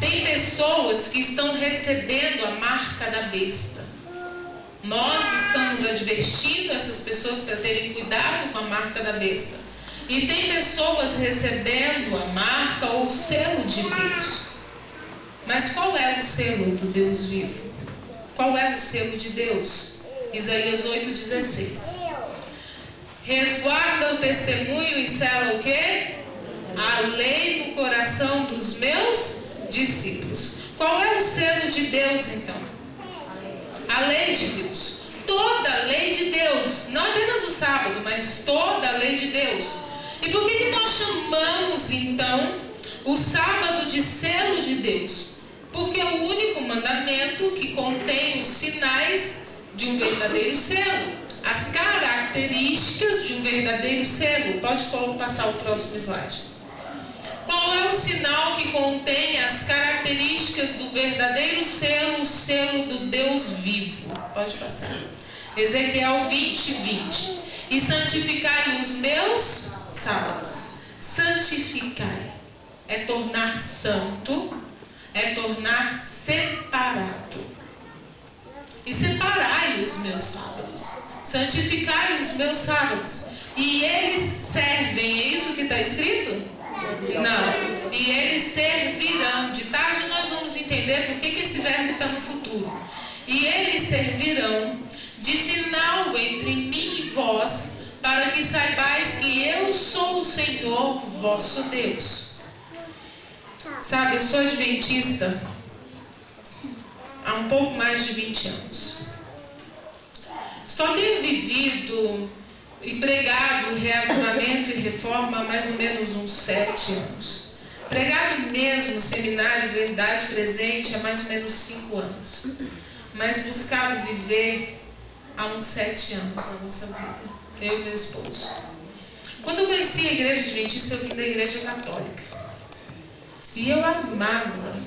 Tem pessoas que estão recebendo a marca da besta. Nós estamos advertindo essas pessoas para terem cuidado com a marca da besta. E tem pessoas recebendo a marca ou o selo de Deus. Mas qual é o selo do Deus vivo? Qual é o selo de Deus? Isaías 8,16. Resguarda o testemunho e sela o quê? A lei no coração dos meus discípulos. Qual é o selo de Deus, então? A lei de Deus. Toda a lei de Deus. Não apenas o sábado, mas toda a lei de Deus. E por que nós chamamos, então, o sábado de selo de Deus? Porque é o único mandamento que contém os sinais de um verdadeiro selo. As características de um verdadeiro selo. Pode passar o próximo slide. Qual é o sinal que contém as características do verdadeiro selo, o selo do Deus vivo? Pode passar. Ezequiel 20:20. E santificai os meus sábados. Santificai é tornar santo, é tornar separado. E separai os meus sábados. Santificai os meus sábados. E eles servem. É isso que está escrito? Não. E eles servirão. De tarde nós vamos entender por que esse verbo está no futuro. E eles servirão de sinal entre mim e vós, para que saibais que eu sou o Senhor vosso Deus. Sabe, eu sou adventista há um pouco mais de 20 anos. Só tenho vivido e pregado reavivamento e reforma há mais ou menos uns 7 anos. Pregado mesmo seminário Verdade Presente há mais ou menos 5 anos. Mas buscado viver há uns 7 anos na nossa vida. Eu e meu esposo. Quando eu conheci a igreja adventista, eu vim da igreja católica. E eu amava.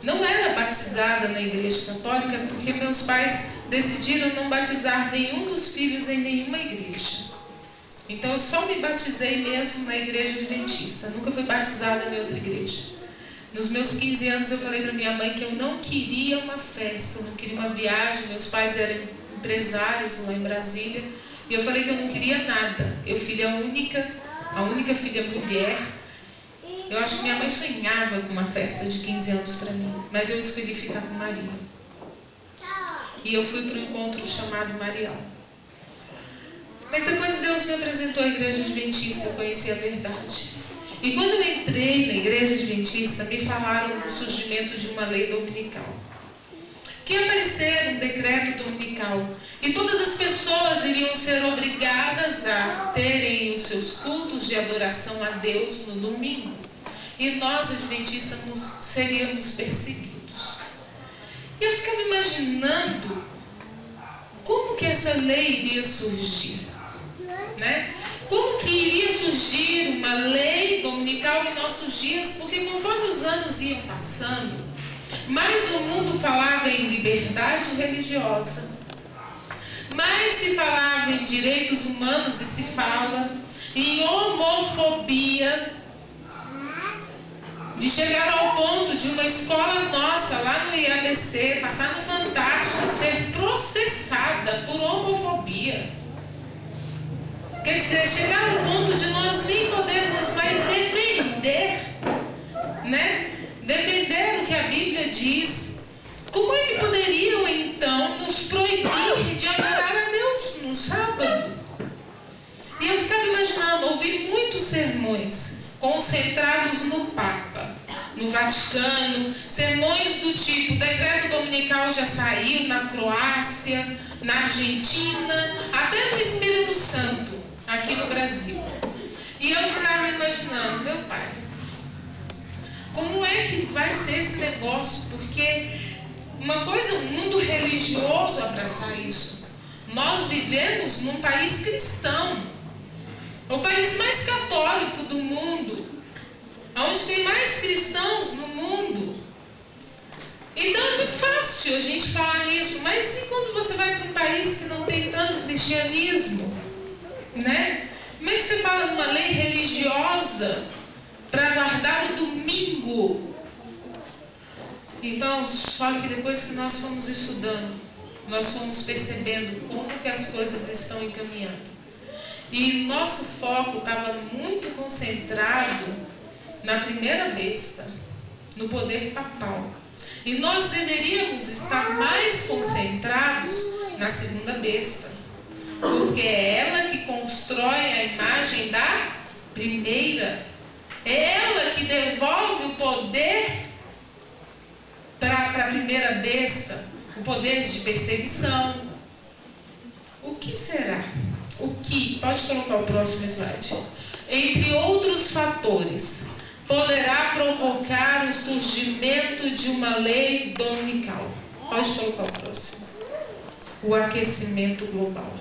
Não era batizada na igreja católica porque meus pais decidiram não batizar nenhum dos filhos em nenhuma igreja. Então eu só me batizei mesmo na igreja adventista. Nunca fui batizada em outra igreja. Nos meus 15 anos eu falei para minha mãe que eu não queria uma festa, eu não queria uma viagem. Meus pais eram empresários lá em Brasília. E eu falei que eu não queria nada. Eu filha única, a única filha mulher. Eu acho que minha mãe sonhava com uma festa de 15 anos para mim, mas eu escolhi ficar com Maria. E eu fui para um encontro chamado Marial. Mas depois Deus me apresentou a igreja adventista, eu conheci a verdade. E quando eu entrei na igreja adventista, me falaram do surgimento de uma lei dominical. Que ia aparecer um decreto dominical. E todas as pessoas iriam ser obrigadas a terem os seus cultos de adoração a Deus no domingo. E nós, adventistas, seríamos perseguidos. E eu ficava imaginando como que essa lei iria surgir. Né? Como que iria surgir uma lei dominical em nossos dias? Porque conforme os anos iam passando, mais o mundo falava em liberdade religiosa, mais se falava em direitos humanos e se fala em homofobia, de chegar ao ponto de uma escola nossa lá no IABC, passar no Fantástico, ser processada por homofobia. Quer dizer, chegar ao ponto de nós nem podermos mais defender, né? Defender o que a Bíblia diz. Como é que poderiam, então, nos proibir de adorar a Deus no sábado? E eu ficava imaginando, ouvi muitos sermões concentrados no Papa, no Vaticano, sermões do tipo, o decreto dominical já saiu na Croácia, na Argentina, até no Espírito Santo, aqui no Brasil. E eu ficava imaginando, meu pai, como é que vai ser esse negócio? Porque uma coisa, o mundo religioso abraçar isso. Nós vivemos num país cristão, o país mais católico do mundo, onde tem mais cristãos no mundo. Então é muito fácil a gente falar nisso, mas e quando você vai para um país que não tem tanto cristianismo, né? Como é que você fala numa lei religiosa para guardar o domingo? Então, só que depois que nós fomos estudando, nós fomos percebendo como que as coisas estão encaminhando. E nosso foco estava muito concentrado na primeira besta, no poder papal. E nós deveríamos estar mais concentrados na segunda besta, porque é ela que constrói a imagem da primeira. É ela que devolve o poder para a primeira besta, o poder de perseguição. O que será? O que? Pode colocar o próximo slide. Entre outros fatores, poderá provocar o surgimento de uma lei dominical. Pode colocar o próximo. O aquecimento global.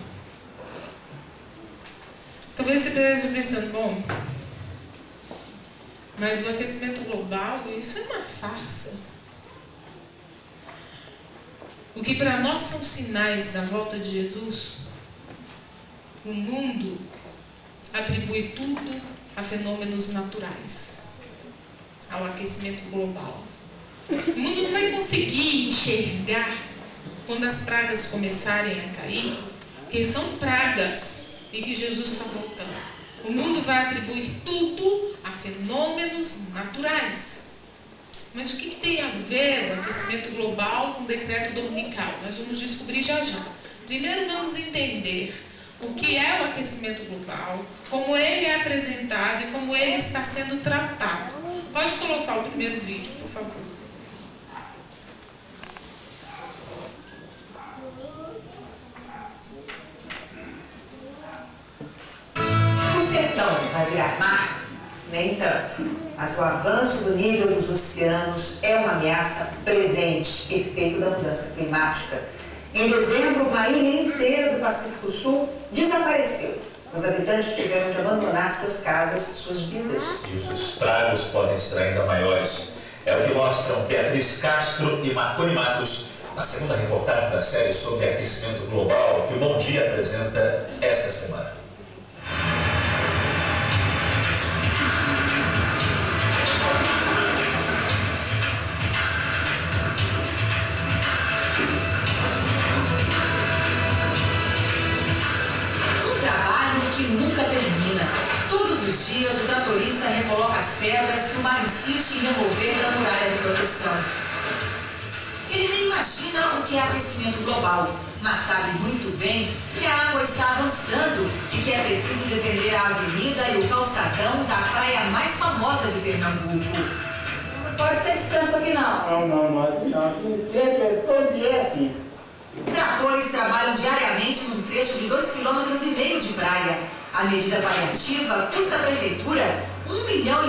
Talvez você esteja pensando, bom, mas o aquecimento global, isso é uma farsa. O que para nós são sinais da volta de Jesus, o mundo atribui tudo a fenômenos naturais, ao aquecimento global. O mundo não vai conseguir enxergar quando as pragas começarem a cair, que são pragas e que Jesus está voltando. O mundo vai atribuir tudo a fenômenos naturais. Mas o que tem a ver o aquecimento global com o decreto dominical? Nós vamos descobrir já já. Primeiro vamos entender o que é o aquecimento global, como ele é apresentado e como ele está sendo tratado. Pode colocar o primeiro vídeo, por favor. O sertão vai virar mar? Nem tanto. Mas o avanço do nível dos oceanos é uma ameaça presente, efeito da mudança climática. Em dezembro, uma ilha inteira do Pacífico Sul desapareceu. Os habitantes tiveram de abandonar suas casas, suas vidas. E os estragos podem ser ainda maiores. É o que mostram Beatriz Castro e Marconi Matos na segunda reportagem da série sobre aquecimento global que o Bom Dia apresenta esta semana. Os dias, o tratorista recoloca as pedras que o mar insiste em remover da muralha de proteção. Ele nem imagina o que é aquecimento global, mas sabe muito bem que a água está avançando e que é preciso defender a avenida e o calçadão da praia mais famosa de Pernambuco. Não pode ter descanso aqui não. Não. Sempre, todo dia é assim. Tratores trabalham diariamente num trecho de 2,5 km de praia. A medida paliativa custa à prefeitura R$1,5 milhão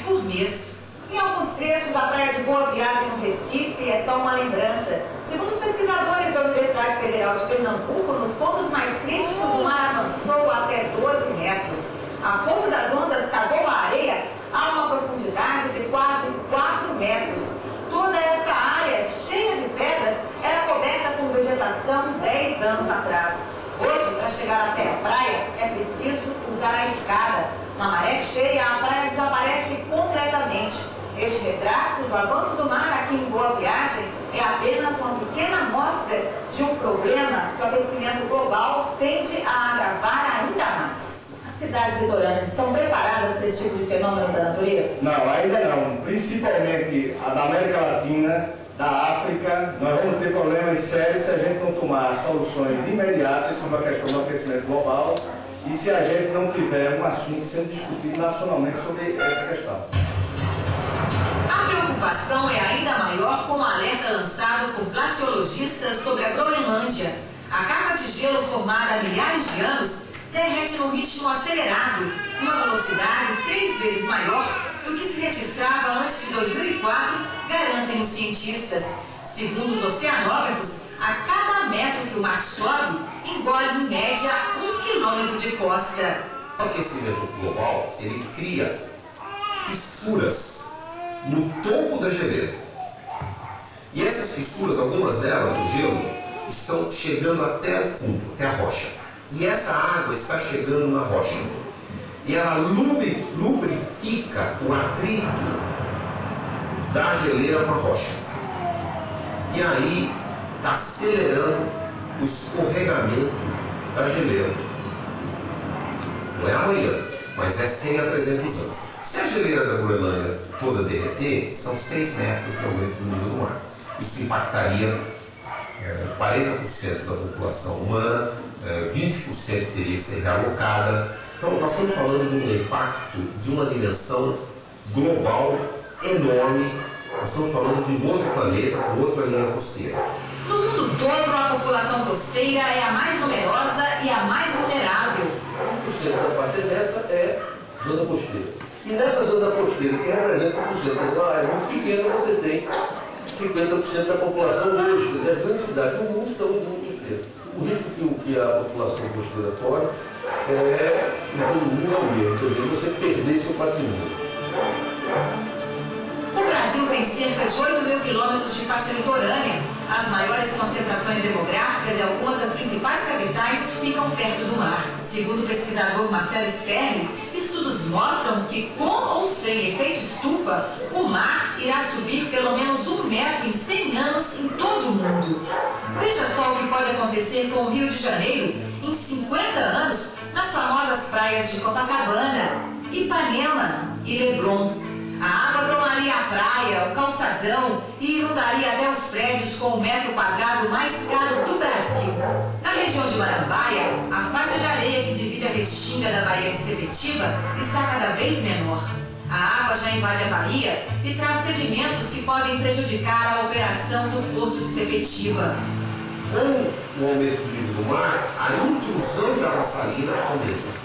por mês. Em alguns trechos da praia de Boa Viagem no Recife é só uma lembrança. Segundo os pesquisadores da Universidade Federal de Pernambuco, nos pontos mais críticos o mar avançou até 12 metros. A força das ondas cavou a areia a uma profundidade de quase 4 metros. Toda essa área cheia de pedras era coberta com vegetação 10 anos atrás. Hoje, para chegar até a praia, é preciso usar a escada. Na maré cheia, a praia desaparece completamente. Este retrato do avanço do mar aqui em Boa Viagem é apenas uma pequena amostra de um problema que o aquecimento global tende a agravar ainda mais. cidades litorâneas estão preparadas para esse tipo de fenômeno da natureza? Não, ainda não. Principalmente a da América Latina, da África, nós vamos ter problemas sérios se a gente não tomar soluções imediatas sobre a questão do aquecimento global e se a gente não tiver um assunto sendo discutido nacionalmente sobre essa questão. A preocupação é ainda maior com o alerta lançado por glaciologistas sobre a Groenlândia. A capa de gelo formada há milhares de anos derrete num ritmo acelerado, uma velocidade 3 vezes maior do que se registrava antes de 2004, garantem os cientistas. Segundo os oceanógrafos, a cada metro que o mar sobe, engole em média 1 quilômetro de costa. O aquecimento global, ele cria fissuras no topo da geleira. E essas fissuras, algumas delas no gelo, estão chegando até o fundo, até a rocha. E essa água está chegando na rocha. E ela lubrifica o atrito da geleira com a rocha. E aí está acelerando o escorregamento da geleira. Não é amanhã, mas é 100 a 300 anos. Se a geleira da Groenlândia toda derreter, são 6 metros de aumento do nível do mar. Isso impactaria 40% da população humana, 20% teria que ser realocada. Então, nós estamos falando de um impacto de uma dimensão global enorme. Nós estamos falando de um outro planeta com outra linha costeira. No mundo todo, a população costeira é a mais numerosa e a mais vulnerável. 1% da parte dessa é zona costeira. E nessa zona costeira, que representa 1%, mas uma área muito pequena, você tem 50% da população hoje. Quer dizer, as grandes cidades do mundo estão em zona costeira. O risco que a população costeira corre é, em todo mundo, é o mesmo. Quer dizer, você perder seu patrimônio. O Brasil tem cerca de 8 mil quilômetros de faixa litorânea. As maiores concentrações demográficas e algumas das principais capitais ficam perto do mar. Segundo o pesquisador Marcelo Sperling, estudos mostram que, com ou sem efeito estufa, o mar irá subir pelo menos 1 metro em 100 anos em todo o mundo. Veja só o que pode acontecer com o Rio de Janeiro em 50 anos nas famosas praias de Copacabana, Ipanema e Leblon. A água tomaria a praia, o calçadão e inundaria até os prédios com o metro quadrado mais caro do Brasil. Na região de Marambaia, a faixa de areia que divide a restinga da Baía de Sepetiba está cada vez menor. A água já invade a Bahia e traz sedimentos que podem prejudicar a operação do porto de Sepetiba. Com o aumento do nível do mar, a intrusão de água salina aumenta.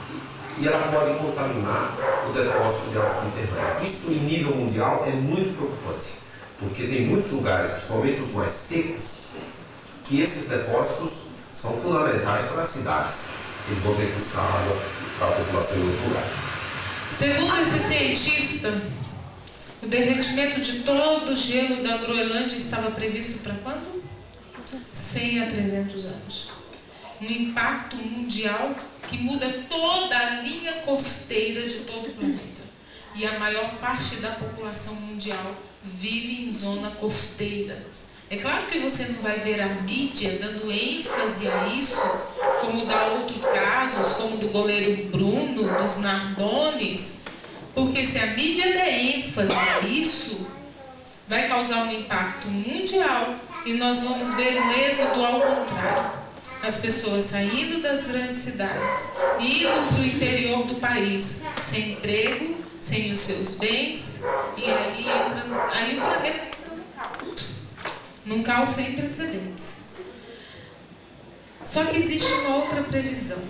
E ela pode contaminar o depósito de água subterrânea. Isso, em nível mundial, é muito preocupante, porque tem muitos lugares, principalmente os mais secos, que esses depósitos são fundamentais para as cidades. Eles vão ter que buscar água para a população em outro lugar. Segundo esse cientista, o derretimento de todo o gelo da Groenlândia estava previsto para quando? 100 a 300 anos. Um impacto mundial que muda toda a linha costeira de todo o planeta. E a maior parte da população mundial vive em zona costeira. É claro que você não vai ver a mídia dando ênfase a isso, como dá outros casos, como do goleiro Bruno, dos Nardones, porque se a mídia der ênfase a isso, vai causar um impacto mundial e nós vamos ver um êxodo ao contrário. As pessoas saindo das grandes cidades, indo para o interior do país, sem emprego, sem os seus bens, e aí o planeta entra num caos sem precedentes. Só que existe uma outra previsão,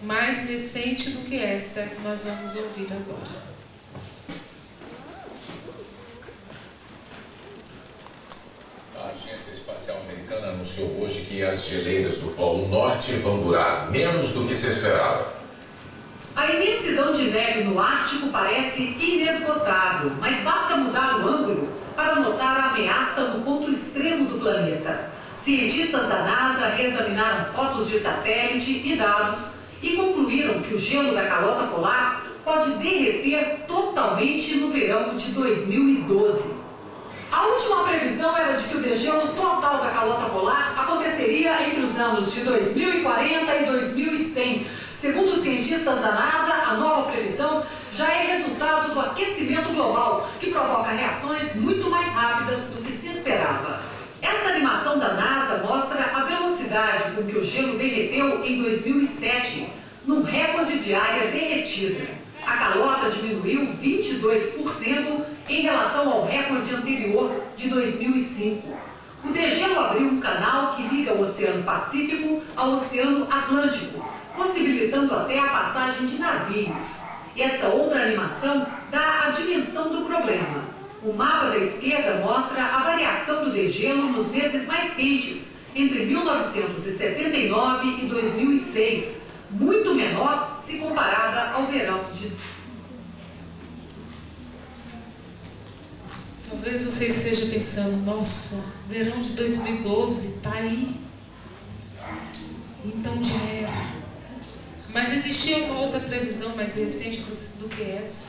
mais recente do que esta que nós vamos ouvir agora. A Agência Espacial Americana anunciou hoje que as geleiras do Polo Norte vão durar menos do que se esperava. A imensidão de neve no Ártico parece inesgotável, mas basta mudar o ângulo para notar a ameaça no ponto extremo do planeta. Cientistas da NASA reexaminaram fotos de satélite e dados e concluíram que o gelo da calota polar pode derreter totalmente no verão de 2012. A última previsão era de que o degelo total da calota polar aconteceria entre os anos de 2040 e 2100, Segundo os cientistas da NASA, a nova previsão já é resultado do aquecimento global, que provoca reações muito mais rápidas do que se esperava. Esta animação da NASA mostra a velocidade com que o gelo derreteu em 2007, num recorde de área derretida. A calota diminuiu 22% em relação ao recorde anterior de 2005. O degelo abriu um canal que liga o Oceano Pacífico ao Oceano Atlântico, possibilitando até a passagem de navios. Esta outra animação dá a dimensão do problema. O mapa da esquerda mostra a variação do degelo nos meses mais quentes, entre 1979 e 2006, muito menor se comparada ao verão de... Talvez você esteja pensando, nossa, verão de 2012 está aí. Então já era. Mas existia uma outra previsão mais recente do que essa.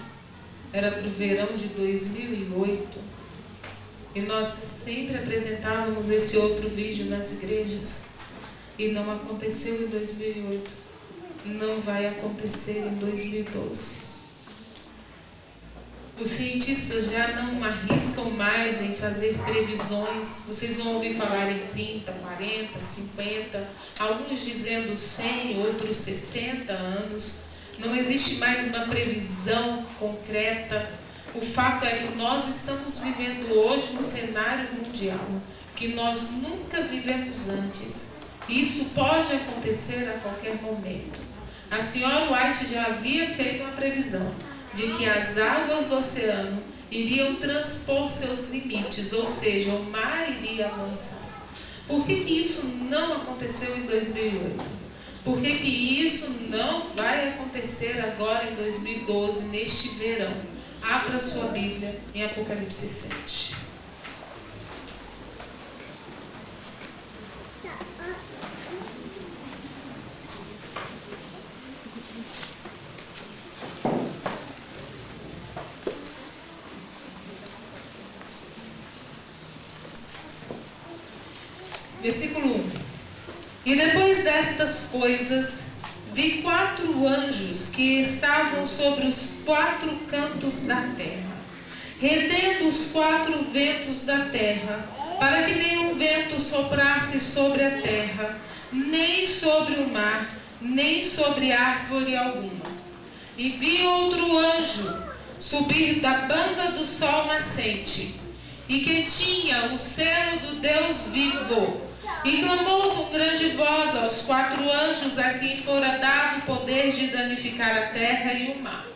Era para o verão de 2008. E nós sempre apresentávamos esse outro vídeo nas igrejas. E não aconteceu em 2008. Não vai acontecer em 2012. Os cientistas já não arriscam mais em fazer previsões. Vocês vão ouvir falar em 30, 40, 50, alguns dizendo 100, outros 60 anos. Não existe mais uma previsão concreta. O fato é que nós estamos vivendo hoje um cenário mundial que nós nunca vivemos antes. Isso pode acontecer a qualquer momento. A senhora White já havia feito uma previsão de que as águas do oceano iriam transpor seus limites, ou seja, o mar iria avançar. Por que isso não aconteceu em 2008? Por que isso não vai acontecer agora em 2012, neste verão? Abra sua Bíblia em Apocalipse 7. Versículo 1. E depois destas coisas, vi 4 anjos que estavam sobre os 4 cantos da terra, retendo os 4 ventos da terra, para que nenhum vento soprasse sobre a terra, nem sobre o mar, nem sobre árvore alguma. E vi outro anjo subir da banda do sol nascente, e que tinha o selo do Deus vivo, e clamou com grande voz aos 4 anjos a quem fora dado o poder de danificar a terra e o mar,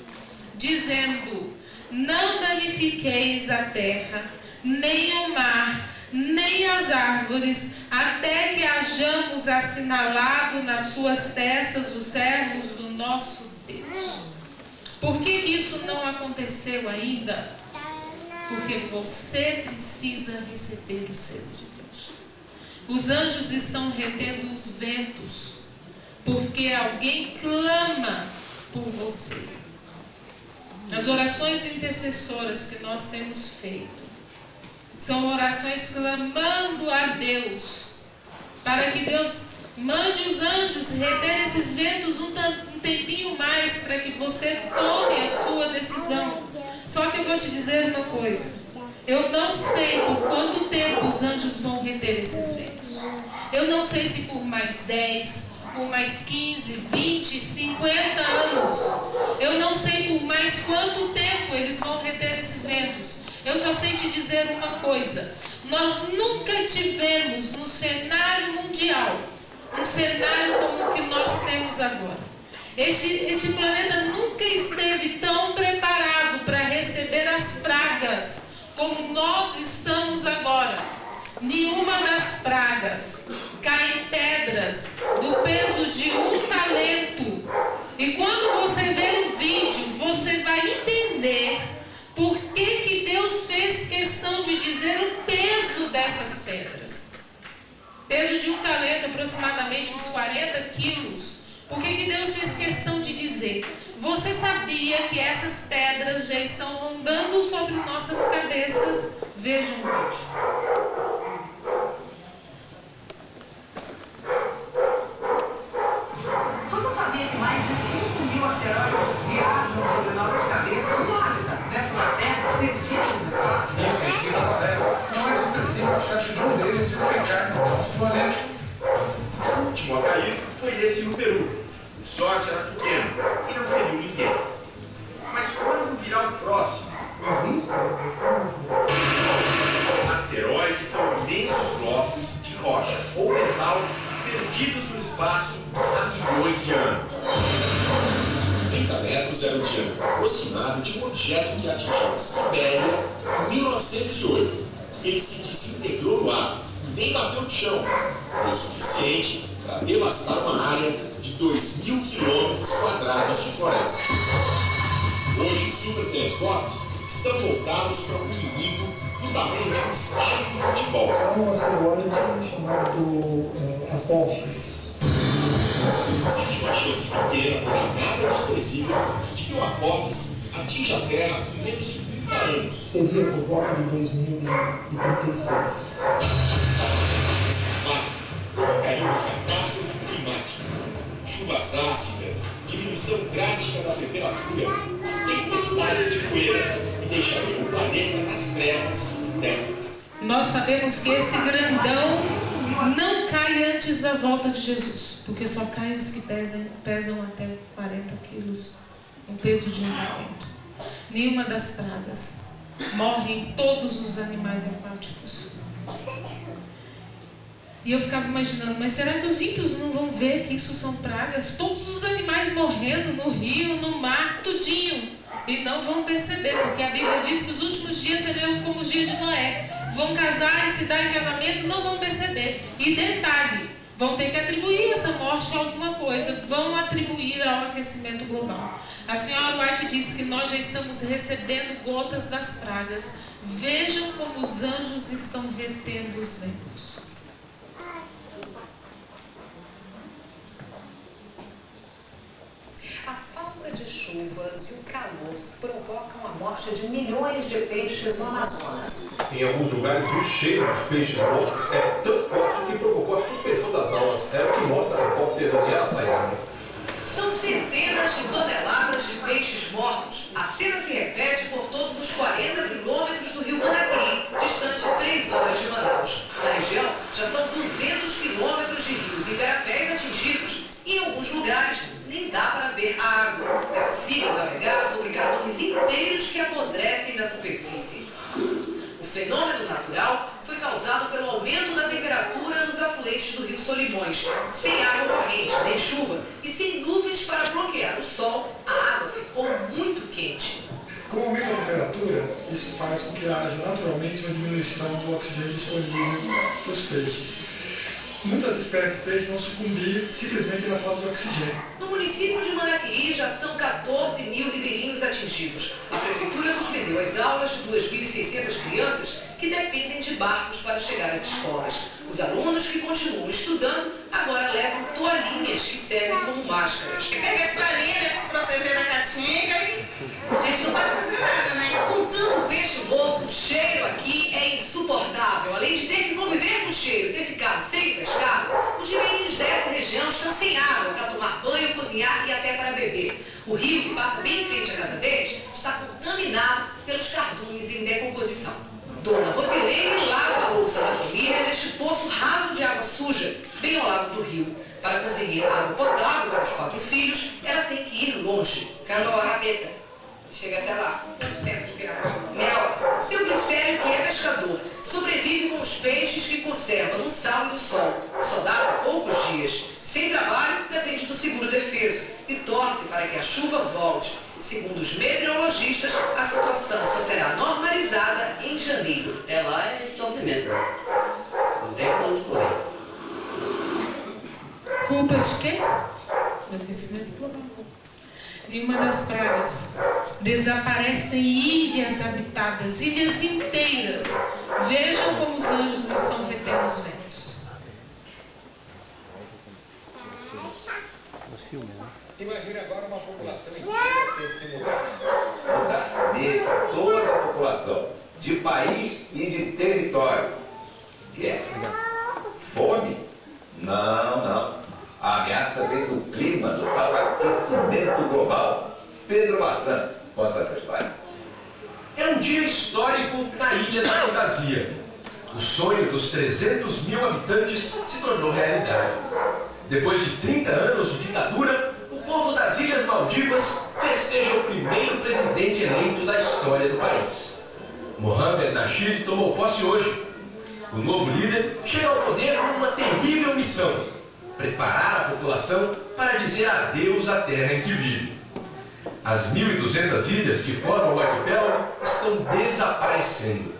dizendo: não danifiqueis a terra, nem o mar, nem as árvores, até que hajamos assinalado nas suas testas os servos do nosso Deus. Por que isso não aconteceu ainda? Porque você precisa receber o selo de Deus. Os anjos estão retendo os ventos, porque alguém clama por você. As orações intercessoras que nós temos feito são orações clamando a Deus, para que Deus mande os anjos reter esses ventos um tempinho mais, para que você tome a sua decisão. Só que eu vou te dizer uma coisa. Eu não sei por quanto tempo os anjos vão reter esses ventos. Eu não sei se por mais 10, por mais 15, 20, 50 anos. Eu não sei por mais quanto tempo eles vão reter esses ventos. Eu só sei te dizer uma coisa. Nós nunca tivemos no cenário mundial um cenário como o que nós temos agora. Este planeta nunca esteve tão preparado para receber as pragas como nós estamos agora. Nenhuma das pragas caem pedras do peso de 1 talento. E quando você ver o vídeo, você vai entender por que Deus fez questão de dizer o peso dessas pedras. Peso de 1 talento, aproximadamente uns 40 quilos. Por que Deus fez questão de dizer? Você sabia que essas pedras já estão rondando sobre nossas cabeças? Vejam o vídeo. Você sabia que mais de se explicar no nosso planeta. O último a cair foi esse no Peru. O sorte era pequeno e não feriu ninguém. Mas quando virá o próximo? Asteroides são imensos blocos de rocha ou metal perdidos no espaço há milhões de anos. 30 metros era o diâmetro aproximado de um objeto que atingiu a Sibéria em 1908. Ele se desintegrou no ar e nem bateu no chão. Foi o suficiente para devastar uma área de 2.000 km² de floresta. Hoje, os supertelescópios estão voltados para um inimigo do tamanho de um estádio de futebol. É um asteroide chamado Apophis. Existe uma chance pequena, porém nada desprezível, de que o Apophis atinja a Terra em menos de 30 anos. Seria por volta de 2036. Provocaria uma catástrofe climática. Chuvas ácidas, diminuição drástica da temperatura, tempestades de poeira e deixaria o planeta nas trevas do tempo. Nós sabemos que esse grandão não cai antes da volta de Jesus, porque só caem os que pesam até 40 quilos, um peso de andamento. Nenhuma das pragas. Morrem todos os animais aquáticos. E eu ficava imaginando, mas será que os ímpios não vão ver que isso são pragas? Todos os animais morrendo no rio, no mar, tudinho. E não vão perceber, porque a Bíblia diz que os últimos dias seriam como os dias de Noé. Vão casar e se dar em casamento, não vão perceber. E detalhe, vão ter que atribuir essa morte a alguma coisa. Vão atribuir ao aquecimento global. A senhora White disse que nós já estamos recebendo gotas das pragas. Vejam como os anjos estão retendo os ventos. A falta de chuvas e o calor provocam a morte de milhões de peixes no Amazonas. Em alguns lugares, o cheiro dos peixes mortos é tão forte que provocou a suspensão das aulas. É o que mostra a repórter Daniela Sayama. São centenas de toneladas de peixes mortos. A cena se repete por todos os 40 quilômetros do rio Manacrim, distante 3 horas de Manaus. Na região, já são 200 quilômetros de rios e igarapés atingidos. E em alguns lugares, nem dá para ver água. É possível navegar sobre cardumes inteiros que apodrecem na superfície. O fenômeno natural foi causado pelo aumento da temperatura nos afluentes do rio Solimões. Sem água corrente, nem chuva e sem nuvens para bloquear o sol, a água ficou muito quente. Com o aumento da temperatura, isso faz com que haja naturalmente uma diminuição do oxigênio disponível para os peixes. Muitas espécies de peixes vão sucumbir simplesmente na falta de oxigênio. No município de Manaquiri já são 14 mil ribeirinhos atingidos. A prefeitura suspendeu as aulas de 2.600 crianças que dependem de barcos para chegar às escolas. Os alunos que continuam estudando agora levam toalhinhas que servem como máscaras. Pega as toalhinhas para se proteger da caatinga e a gente não pode fazer nada, né? Com tanto peixe morto, o cheiro aqui é insuportável. Além de ter que conviver com o cheiro e ter ficado sem pescado, os ribeirinhos dessa região estão sem água para tomar banho, cozinhar e até para beber. O rio, que passa bem em frente à casa deles, está contaminado pelos cardumes em decomposição. Dona Rosilene lava a louça da família neste poço raso de água suja, bem ao lado do rio. Para conseguir água potável para os 4 filhos, ela tem que ir longe. Canoa, rabeta. Chega até lá. Quanto tempo de viagem? Mel, seu Glicério, que é pescador, sobrevive com os peixes que conserva no sal e no sol. Só dá por poucos dias. Sem trabalho, depende do seguro-defeso e torce para que a chuva volte. Segundo os meteorologistas, a situação só será normalizada em janeiro. Até lá é sofrimento. Não tem pra onde correr. Culpa de quem? Do aquecimento global. Nenhuma das pragas. Desaparecem ilhas habitadas, ilhas inteiras. Vejam como os anjos estão retendo os ventos. Imagine agora uma população inteira ter se mudar mesmo, toda a população, de país e de território. Guerra? Fome? Não. A ameaça vem do clima, do tal aquecimento global. Pedro Maçã conta essa história. É um dia histórico na Ilha da Fantasia. O sonho dos 300 mil habitantes se tornou realidade. Depois de 30 anos de ditadura, o povo das Ilhas Maldivas festeja o primeiro presidente eleito da história do país. Mohamed Nasheed tomou posse hoje. O novo líder chega ao poder com uma terrível missão: preparar a população para dizer adeus à terra em que vive. As 1.200 ilhas que formam o arquipélago estão desaparecendo.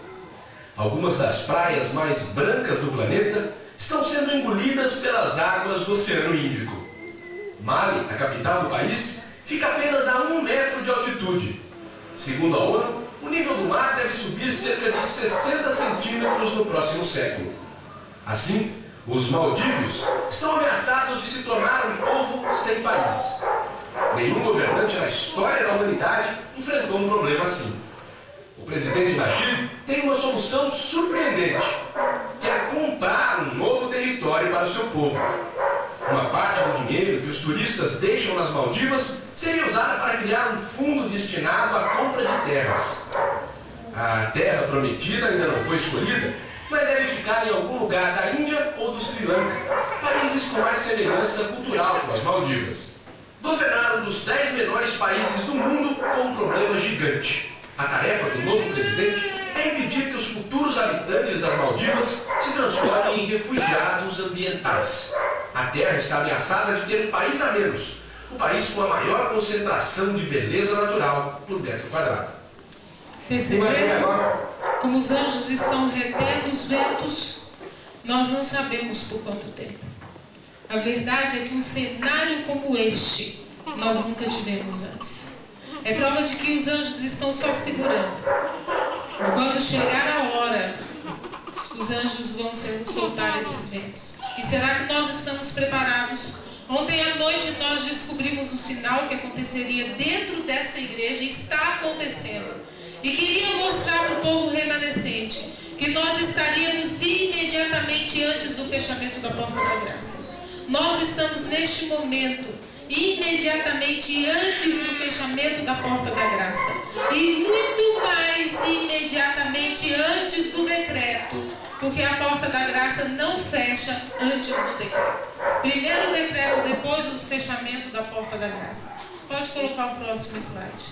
Algumas das praias mais brancas do planeta estão sendo engolidas pelas águas do Oceano Índico. Mali, a capital do país, fica apenas a 1 metro de altitude. Segundo a ONU, o nível do mar deve subir cerca de 60 centímetros no próximo século. Assim, os maldívios estão ameaçados de se tornar um povo sem país. Nenhum governante na história da humanidade enfrentou um problema assim. O presidente Nasheed tem uma solução surpreendente, que é comprar um novo território para o seu povo. Uma parte do dinheiro que os turistas deixam nas Maldivas seria usada para criar um fundo destinado à compra de terras. A terra prometida ainda não foi escolhida, mas deve ficar em algum lugar da Índia ou do Sri Lanka, países com mais semelhança cultural com as Maldivas. Governar um dos 10 menores países do mundo com um problema gigante. A tarefa do novo presidente é impedir que os futuros habitantes das Maldivas se transformem em refugiados ambientais. A terra está ameaçada de ter um país a menos, o país com a maior concentração de beleza natural por metro quadrado. Perceberam como os anjos estão retendo os ventos? Nós não sabemos por quanto tempo. A verdade é que um cenário como este nós nunca tivemos antes. É prova de que os anjos estão só segurando. Quando chegar a hora, os anjos vão soltar esses ventos. E será que nós estamos preparados? Ontem à noite nós descobrimos o sinal que aconteceria dentro dessa igreja e está acontecendo. E queria mostrar para o povo remanescente que nós estaríamos imediatamente antes do fechamento da porta da graça. Nós estamos neste momento imediatamente antes do fechamento da porta da graça e muito mais imediatamente antes do decreto, porque a porta da graça não fecha antes do decreto. Primeiro o decreto, depois o fechamento da porta da graça. Pode colocar o próximo slide.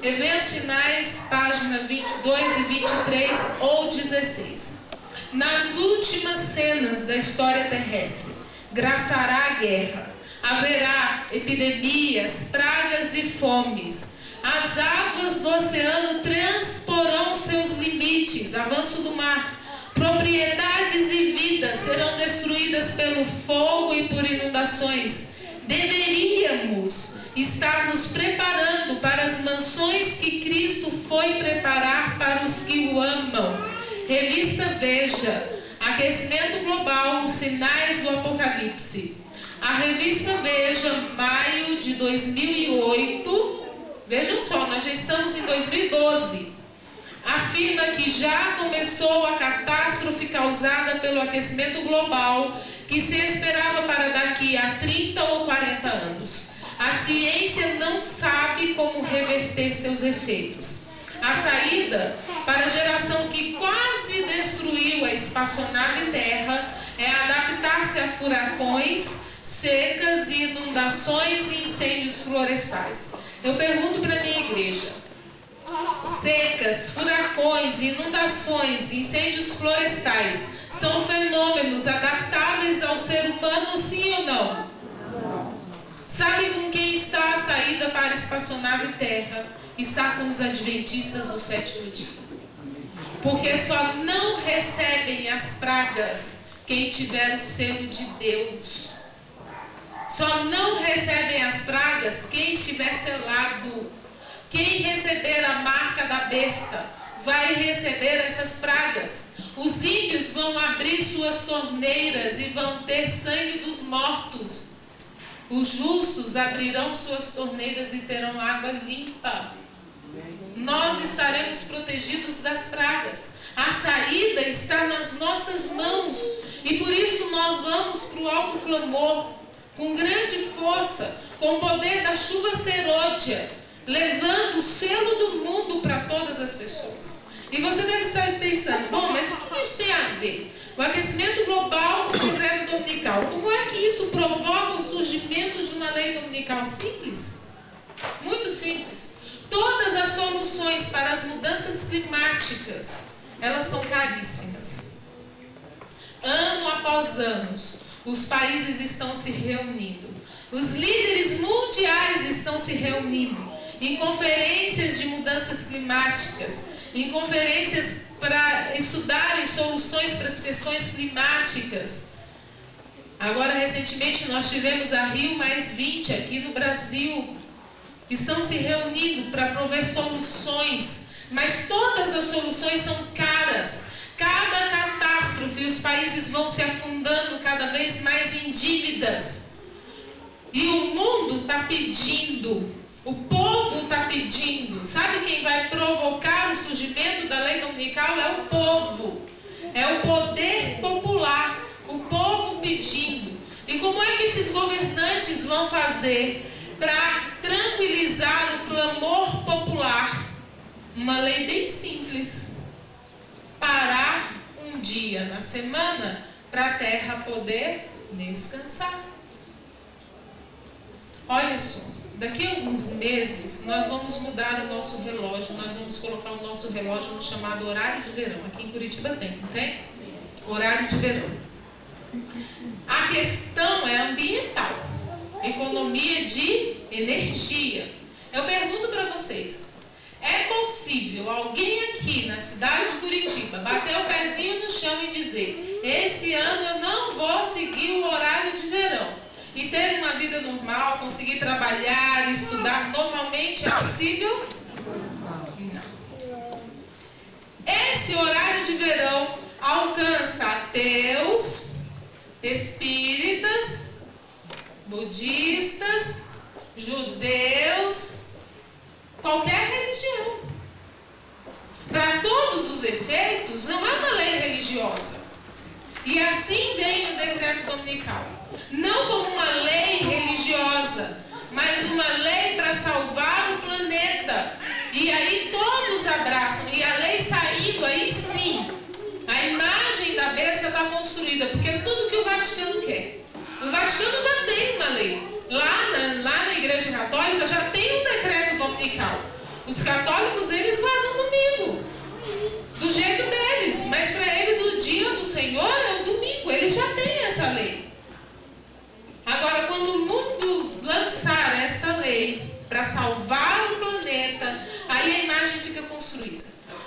Eventos finais, página 22 e 23 ou 16. Nas últimas cenas da história terrestre, graçará a guerra. Haverá epidemias, pragas e fomes. As águas do oceano transporão seus limites, avanço do mar. Propriedades e vidas serão destruídas pelo fogo e por inundações. Deveríamos estar nos preparando para as mansões que Cristo foi preparar para os que o amam. Revista Veja, aquecimento global, os sinais do Apocalipse. A revista Veja, maio de 2008, vejam só, nós já estamos em 2012, afirma que já começou a catástrofe causada pelo aquecimento global, que se esperava para daqui a 30 ou 40 anos. A ciência não sabe como reverter seus efeitos. A saída para a geração que quase destruiu a espaçonave Terra é adaptar-se a furacões, secas e inundações e incêndios florestais. Eu pergunto para a minha igreja: secas, furacões, inundações, incêndios florestais são fenômenos adaptáveis ao ser humano, sim ou não? Sabe com quem está a saída para a espaçonave Terra? Está com os adventistas do sétimo dia. Porque só não recebem as pragas quem tiver o selo de Deus. Só não recebem as pragas quem estiver selado. Quem receber a marca da besta vai receber essas pragas. Os ímpios vão abrir suas torneiras e vão ter sangue dos mortos. Os justos abrirão suas torneiras e terão água limpa. Nós estaremos protegidos das pragas. A saída está nas nossas mãos. E por isso nós vamos para o alto clamor, com grande força, com o poder da chuva serôdia, levando o selo do mundo para todas as pessoas. E você deve estar pensando, bom, mas o que isso tem a ver? O aquecimento global com o decreto dominical. Como é que isso provoca o surgimento de uma lei dominical? Simples. Muito simples. Todas as soluções para as mudanças climáticas, elas são caríssimas. Ano após ano, os países estão se reunindo. Os líderes mundiais estão se reunindo em conferências de mudanças climáticas, em conferências para estudarem soluções para as questões climáticas. Agora, recentemente, nós tivemos a Rio+20 aqui no Brasil. Estão se reunindo para prover soluções, mas todas as soluções são caras. Cada catástrofe, os países vão se afundando cada vez mais em dívidas. E o mundo está pedindo, o povo está pedindo. Sabe quem vai provocar o surgimento da lei dominical? É o povo, é o poder popular, o povo pedindo. E como é que esses governantes vão fazer para tranquilizar o clamor popular? Uma lei bem simples: parar um dia na semana para a terra poder descansar. Olha só, daqui a alguns meses nós vamos mudar o nosso relógio, nós vamos colocar o nosso relógio no chamado horário de verão. Aqui em Curitiba tem, não tem? Horário de verão. A questão é ambiental, economia de energia. Eu pergunto para vocês, é possível alguém aqui na cidade de Curitiba bater o pezinho no chão e dizer: esse ano eu não vou seguir o horário de verão, e ter uma vida normal, conseguir trabalhar, estudar normalmente? É possível? Não. Esse horário de verão alcança ateus, espíritas, budistas, judeus, qualquer religião. Para todos os efeitos, não é uma lei religiosa. E assim vem o decreto dominical. Não como uma lei religiosa, mas uma lei para salvar o planeta. E aí todos abraçam. E a lei saindo, aí sim, a imagem da besta está construída, porque é tudo que o Vaticano quer. O Vaticano já tem uma lei. Lá na Igreja Católica já tem um decreto dominical. Os católicos, eles guardam domingo, do jeito deles, mas para eles o dia do Senhor é o domingo. Eles já têm essa lei. Agora, quando o mundo lançar esta lei para salvar o planeta, aí a imagem fica construída.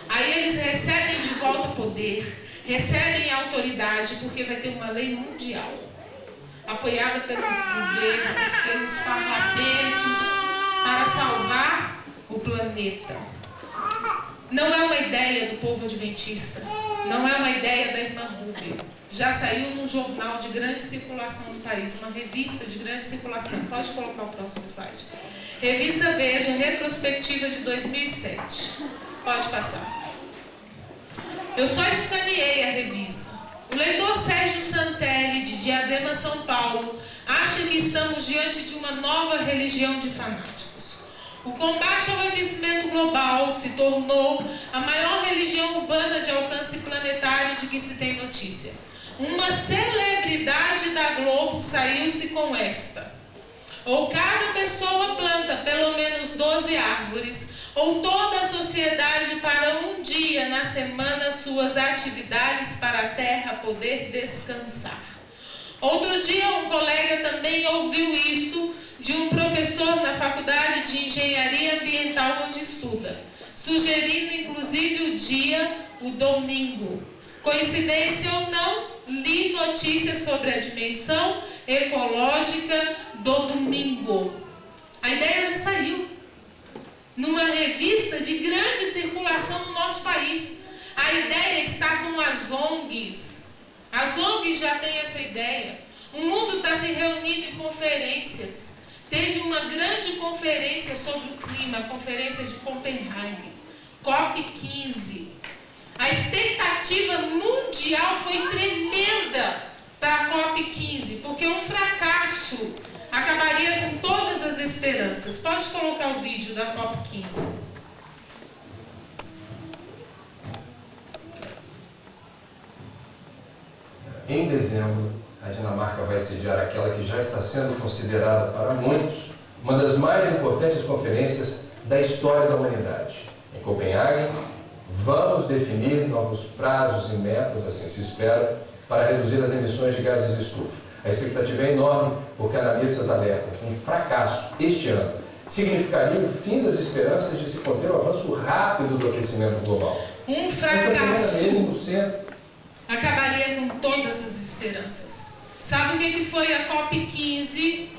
Aí eles recebem de volta poder, recebem autoridade, porque vai ter uma lei mundial, apoiada pelos governos, pelos parlamentos, para salvar o planeta. Não é uma ideia do povo adventista, não é uma ideia da irmã Rubem. Já saiu num jornal de grande circulação no país, uma revista de grande circulação. Pode colocar o próximo slide. Revista Veja, retrospectiva de 2007. Pode passar. Eu só escaneei a revista. O leitor Sérgio Santelli, de Diadema, São Paulo, acha que estamos diante de uma nova religião de fanáticos. O combate ao aquecimento global se tornou a maior religião urbana de alcance planetário de que se tem notícia. Uma celebridade da Globo saiu-se com esta: ou cada pessoa planta pelo menos 12 árvores, ou toda a sociedade para um dia na semana suas atividades para a terra poder descansar. Outro dia um colega também ouviu isso de um professor na Faculdade de Engenharia Ambiental onde estuda, sugerindo inclusive o dia, o domingo. Coincidência ou não, li notícias sobre a dimensão ecológica do domingo. A ideia já saiu numa revista de grande circulação no nosso país. A ideia está com as ONGs. As ONGs já têm essa ideia. O mundo está se reunindo em conferências. Teve uma grande conferência sobre o clima, a conferência de Copenhague, COP15. A expectativa mundial foi tremenda para a COP15, porque um fracasso acabaria com todas as esperanças. Pode colocar o vídeo da COP15. Em dezembro, a Dinamarca vai sediar aquela que já está sendo considerada para muitos uma das mais importantes conferências da história da humanidade. Em Copenhague, vamos definir novos prazos e metas, assim se espera, para reduzir as emissões de gases de estufa. A expectativa é enorme, porque analistas alertam que um fracasso este ano significaria o fim das esperanças de se conter o avanço rápido do aquecimento global. Um fracasso acabaria com todas as esperanças. Sabe o que foi a COP15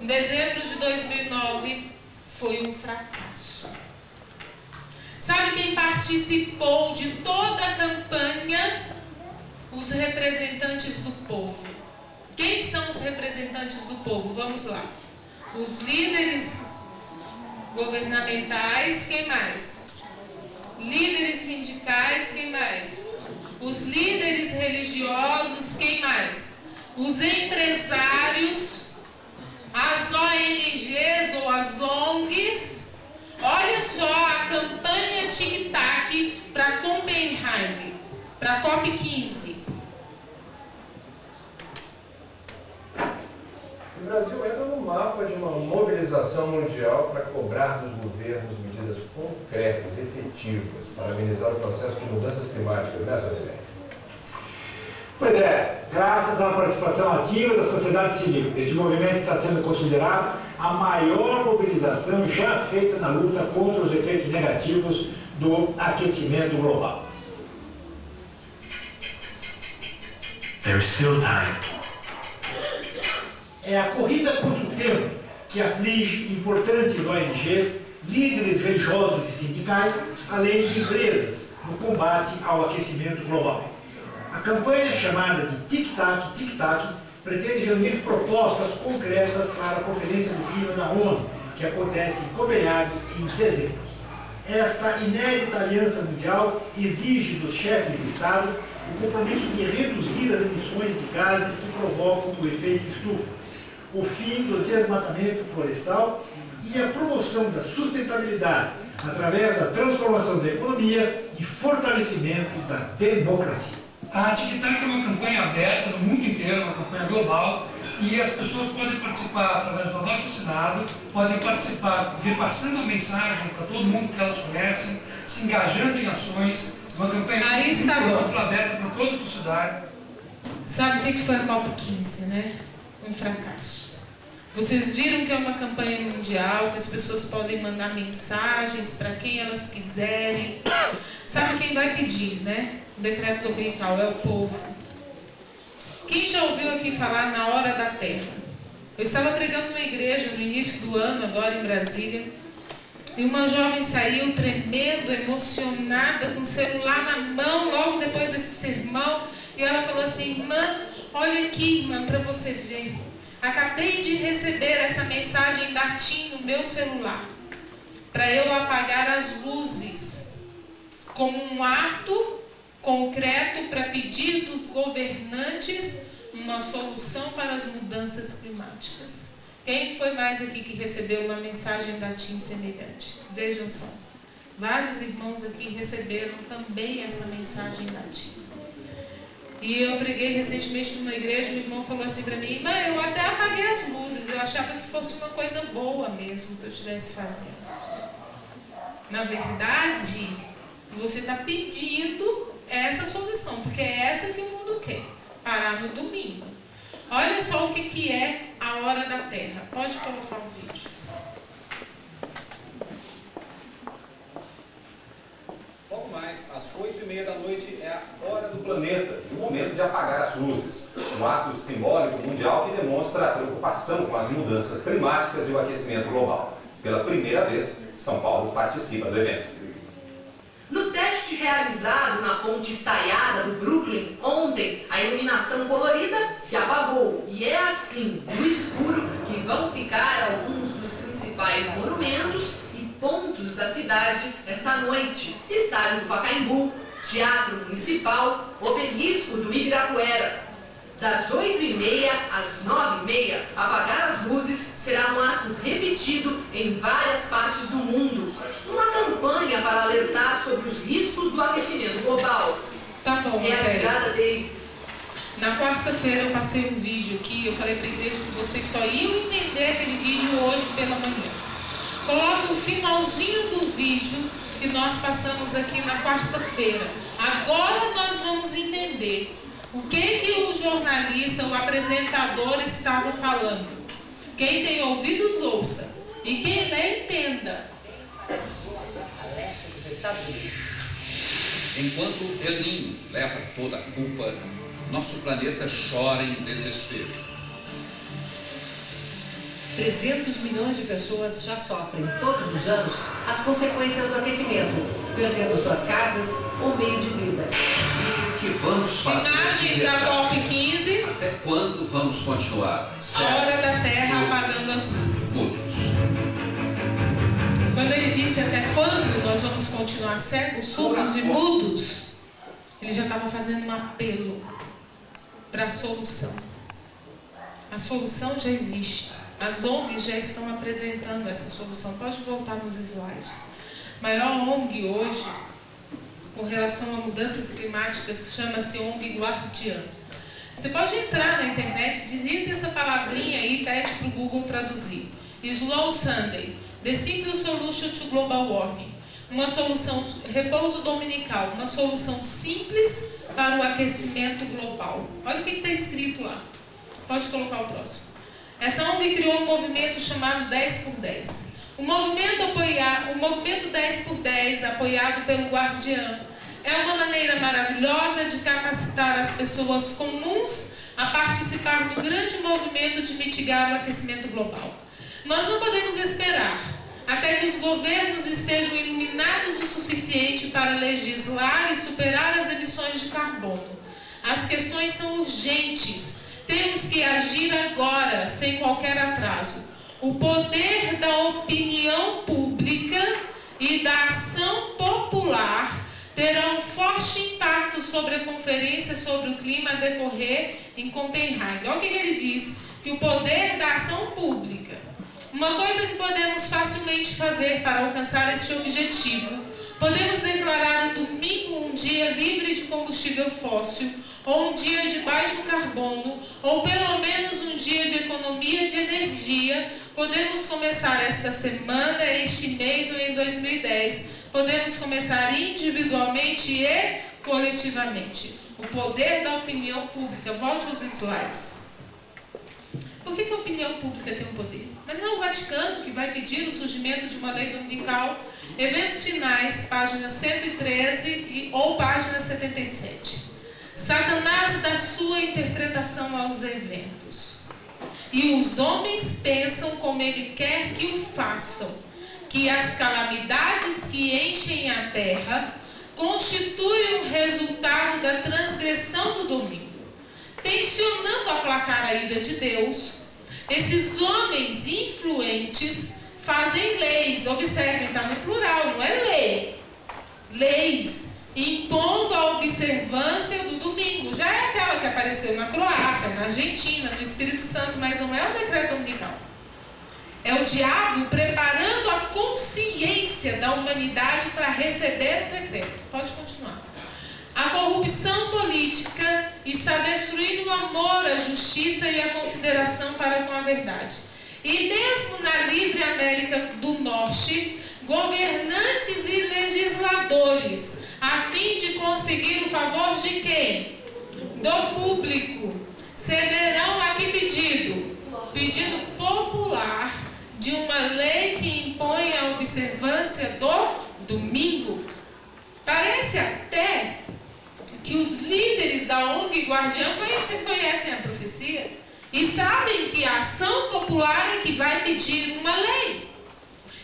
em dezembro de 2009? Foi um fracasso. Sabe quem participou de toda a campanha? Os representantes do povo. Quem são os representantes do povo? Vamos lá. Os líderes governamentais, quem mais? Líderes sindicais, quem mais? Os líderes religiosos, quem mais? Os empresários, as ONGs ou as ONGs. Olha só a campanha Tic-Tac para Copenhague, para a COP15. O Brasil entra no mapa de uma mobilização mundial para cobrar dos governos medidas concretas, efetivas, para amenizar o processo de mudanças climáticas nessa Adelaide. Pois é, graças à participação ativa da sociedade civil, este movimento está sendo considerado a maior mobilização já feita na luta contra os efeitos negativos do aquecimento global. There's still time. É a corrida contra o tempo que aflige importantes ONGs, líderes religiosos e sindicais, além de empresas, no combate ao aquecimento global. A campanha chamada de Tic-Tac, Tic-Tac, pretende reunir propostas concretas para a Conferência do Clima da ONU, que acontece em Copenhague em dezembro. Esta inédita aliança mundial exige dos chefes de Estado o compromisso de reduzir as emissões de gases que provocam o efeito estufa, o fim do desmatamento florestal e a promoção da sustentabilidade através da transformação da economia e fortalecimento da democracia. A Tic-Tac é uma campanha aberta no mundo inteiro, uma campanha global, e as pessoas podem participar através do abaixo-assinado, podem participar repassando a mensagem para todo mundo que elas conhecem, se engajando em ações, uma campanha ampla, aberta para toda a sociedade. Sabe o que foi a COP15, né? Um fracasso. Vocês viram que é uma campanha mundial, que as pessoas podem mandar mensagens para quem elas quiserem. Sabe quem vai pedir, né? O decreto dominical é o povo. Quem já ouviu aqui falar na hora da terra? Eu estava pregando numa igreja no início do ano, agora em Brasília, e uma jovem saiu tremendo, emocionada, com o celular na mão, logo depois desse sermão, e ela falou assim: irmã, olha aqui, irmã, para você ver. Acabei de receber essa mensagem da TIM no meu celular, para eu apagar as luzes, como um ato concreto para pedir dos governantes uma solução para as mudanças climáticas. Quem foi mais aqui que recebeu uma mensagem da TIM semelhante? Vejam só. Vários irmãos aqui receberam também essa mensagem da TIM. E eu preguei recentemente numa igreja, um irmão falou assim para mim: irmã, eu até apaguei as luzes, eu achava que fosse uma coisa boa mesmo que eu estivesse fazendo. Na verdade, você está pedindo essa solução, porque é essa que o mundo quer, parar no domingo. Olha só o que é a hora da terra. Pode colocar o vídeo. Logo mais, às 8h30 da noite é a hora do planeta e o momento de apagar as luzes. Um ato simbólico mundial que demonstra a preocupação com as mudanças climáticas e o aquecimento global. Pela primeira vez, São Paulo participa do evento. No teste realizado na ponte estaiada do Brooklyn, ontem, a iluminação colorida se apagou. E é assim, no escuro, que vão ficar alguns dos principais monumentos e pontos da cidade esta noite. Estádio do Pacaembu, Teatro Municipal, Obelisco do Ibirapuera. Das 8h30 às 9h30, apagar as luzes será um ato repetido em várias partes do mundo. Uma campanha para alertar sobre os riscos do aquecimento global. Tá bom, realizada dele. Na quarta-feira eu passei um vídeo aqui, eu falei para a igreja que vocês só iam entender aquele vídeo hoje pela manhã. Coloca o finalzinho do vídeo que nós passamos aqui na quarta-feira. Agora nós vamos entender o que o jornalista, o apresentador estava falando. Quem tem ouvidos, ouça. E quem lê, entenda. Enquanto El Niño leva toda a culpa, nosso planeta chora em desespero. 300 milhões de pessoas já sofrem todos os anos as consequências do aquecimento, perdendo suas casas ou meio de vida. O que vamos fazer? Imagens da COP15. Até quando vamos continuar? A hora da Terra apagando as luzes. Quando ele disse até quando nós vamos continuar cegos, surdos e mudos, ele já estava fazendo um apelo para a solução. A solução já existe. As ONGs já estão apresentando essa solução. Pode voltar nos slides. A maior ONG hoje, com relação a mudanças climáticas, chama-se ONG Guardiã. Você pode entrar na internet, digita essa palavrinha aí e pede para o Google traduzir. Slow Sunday, The Simple Solution to Global Warming. Uma solução, repouso dominical, uma solução simples para o aquecimento global. Olha o que está escrito lá. Pode colocar o próximo. Essa ONG criou um movimento chamado 10 por 10. O movimento 10 por 10, apoiado pelo Guardiã, é uma maneira maravilhosa de capacitar as pessoas comuns a participar do grande movimento de mitigar o aquecimento global. Nós não podemos esperar até que os governos estejam iluminados o suficiente para legislar e superar as emissões de carbono. As questões são urgentes. Temos que agir agora, sem qualquer atraso. O poder da opinião pública e da ação popular terá um forte impacto sobre a conferência sobre o clima a decorrer em Copenhague. Olha o que ele diz, que o poder da ação pública. Uma coisa que podemos facilmente fazer para alcançar este objetivo, podemos declarar o domingo um dia livre de combustível fóssil, ou um dia de baixo carbono, ou pelo menos um dia de economia de energia. Podemos começar esta semana, este mês ou em 2010. Podemos começar individualmente e coletivamente. O poder da opinião pública. Volte aos slides. Por que a opinião pública tem um poder? Mas não é o Vaticano que vai pedir o surgimento de uma lei dominical. Eventos finais, página 113 ou página 77. Satanás dá sua interpretação aos eventos. E os homens pensam como ele quer que o façam, que as calamidades que enchem a terra constituem o resultado da transgressão do domingo. Tensionando aplacar a ira de Deus, esses homens influentes fazem leis. Observem, está no plural, não é lei. Leis, impondo a observância do domingo. Já é aquela que apareceu na Croácia, na Argentina, no Espírito Santo, mas não é o decreto dominical. É o diabo preparando a consciência da humanidade para receber o decreto. Pode continuar. A corrupção política está destruindo o amor, a justiça e a consideração para com a verdade. E mesmo na livre América do Norte, governantes e legisladores, a fim de conseguir o favor de quem? Do público, cederão a que pedido? Pedido popular de uma lei que impõe a observância do domingo. Parece até que os líderes da ONG Guardiã conhecem a profecia e sabem que a ação popular é que vai pedir uma lei.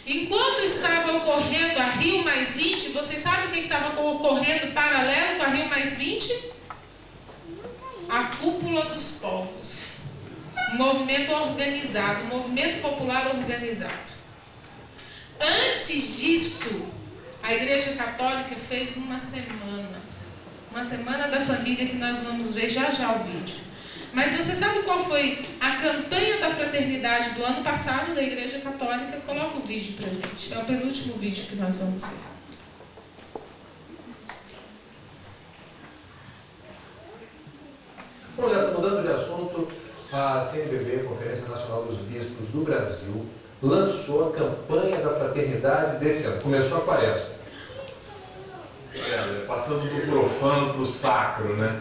Enquanto estava ocorrendo a Rio Mais 20, vocês sabem o que estava ocorrendo paralelo com a Rio Mais 20? A Cúpula dos Povos. Um movimento organizado, um movimento popular organizado. Antes disso, a Igreja Católica fez uma semana da família, que nós vamos ver já já o vídeo. Mas você sabe qual foi a campanha da fraternidade do ano passado da Igreja Católica? Coloca o vídeo pra gente. É o penúltimo vídeo que nós vamos ver. CNBB, Conferência Nacional dos Bispos do Brasil, lançou a campanha da fraternidade desse ano. Começou a quaresma. Passando do profano para o sacro, né?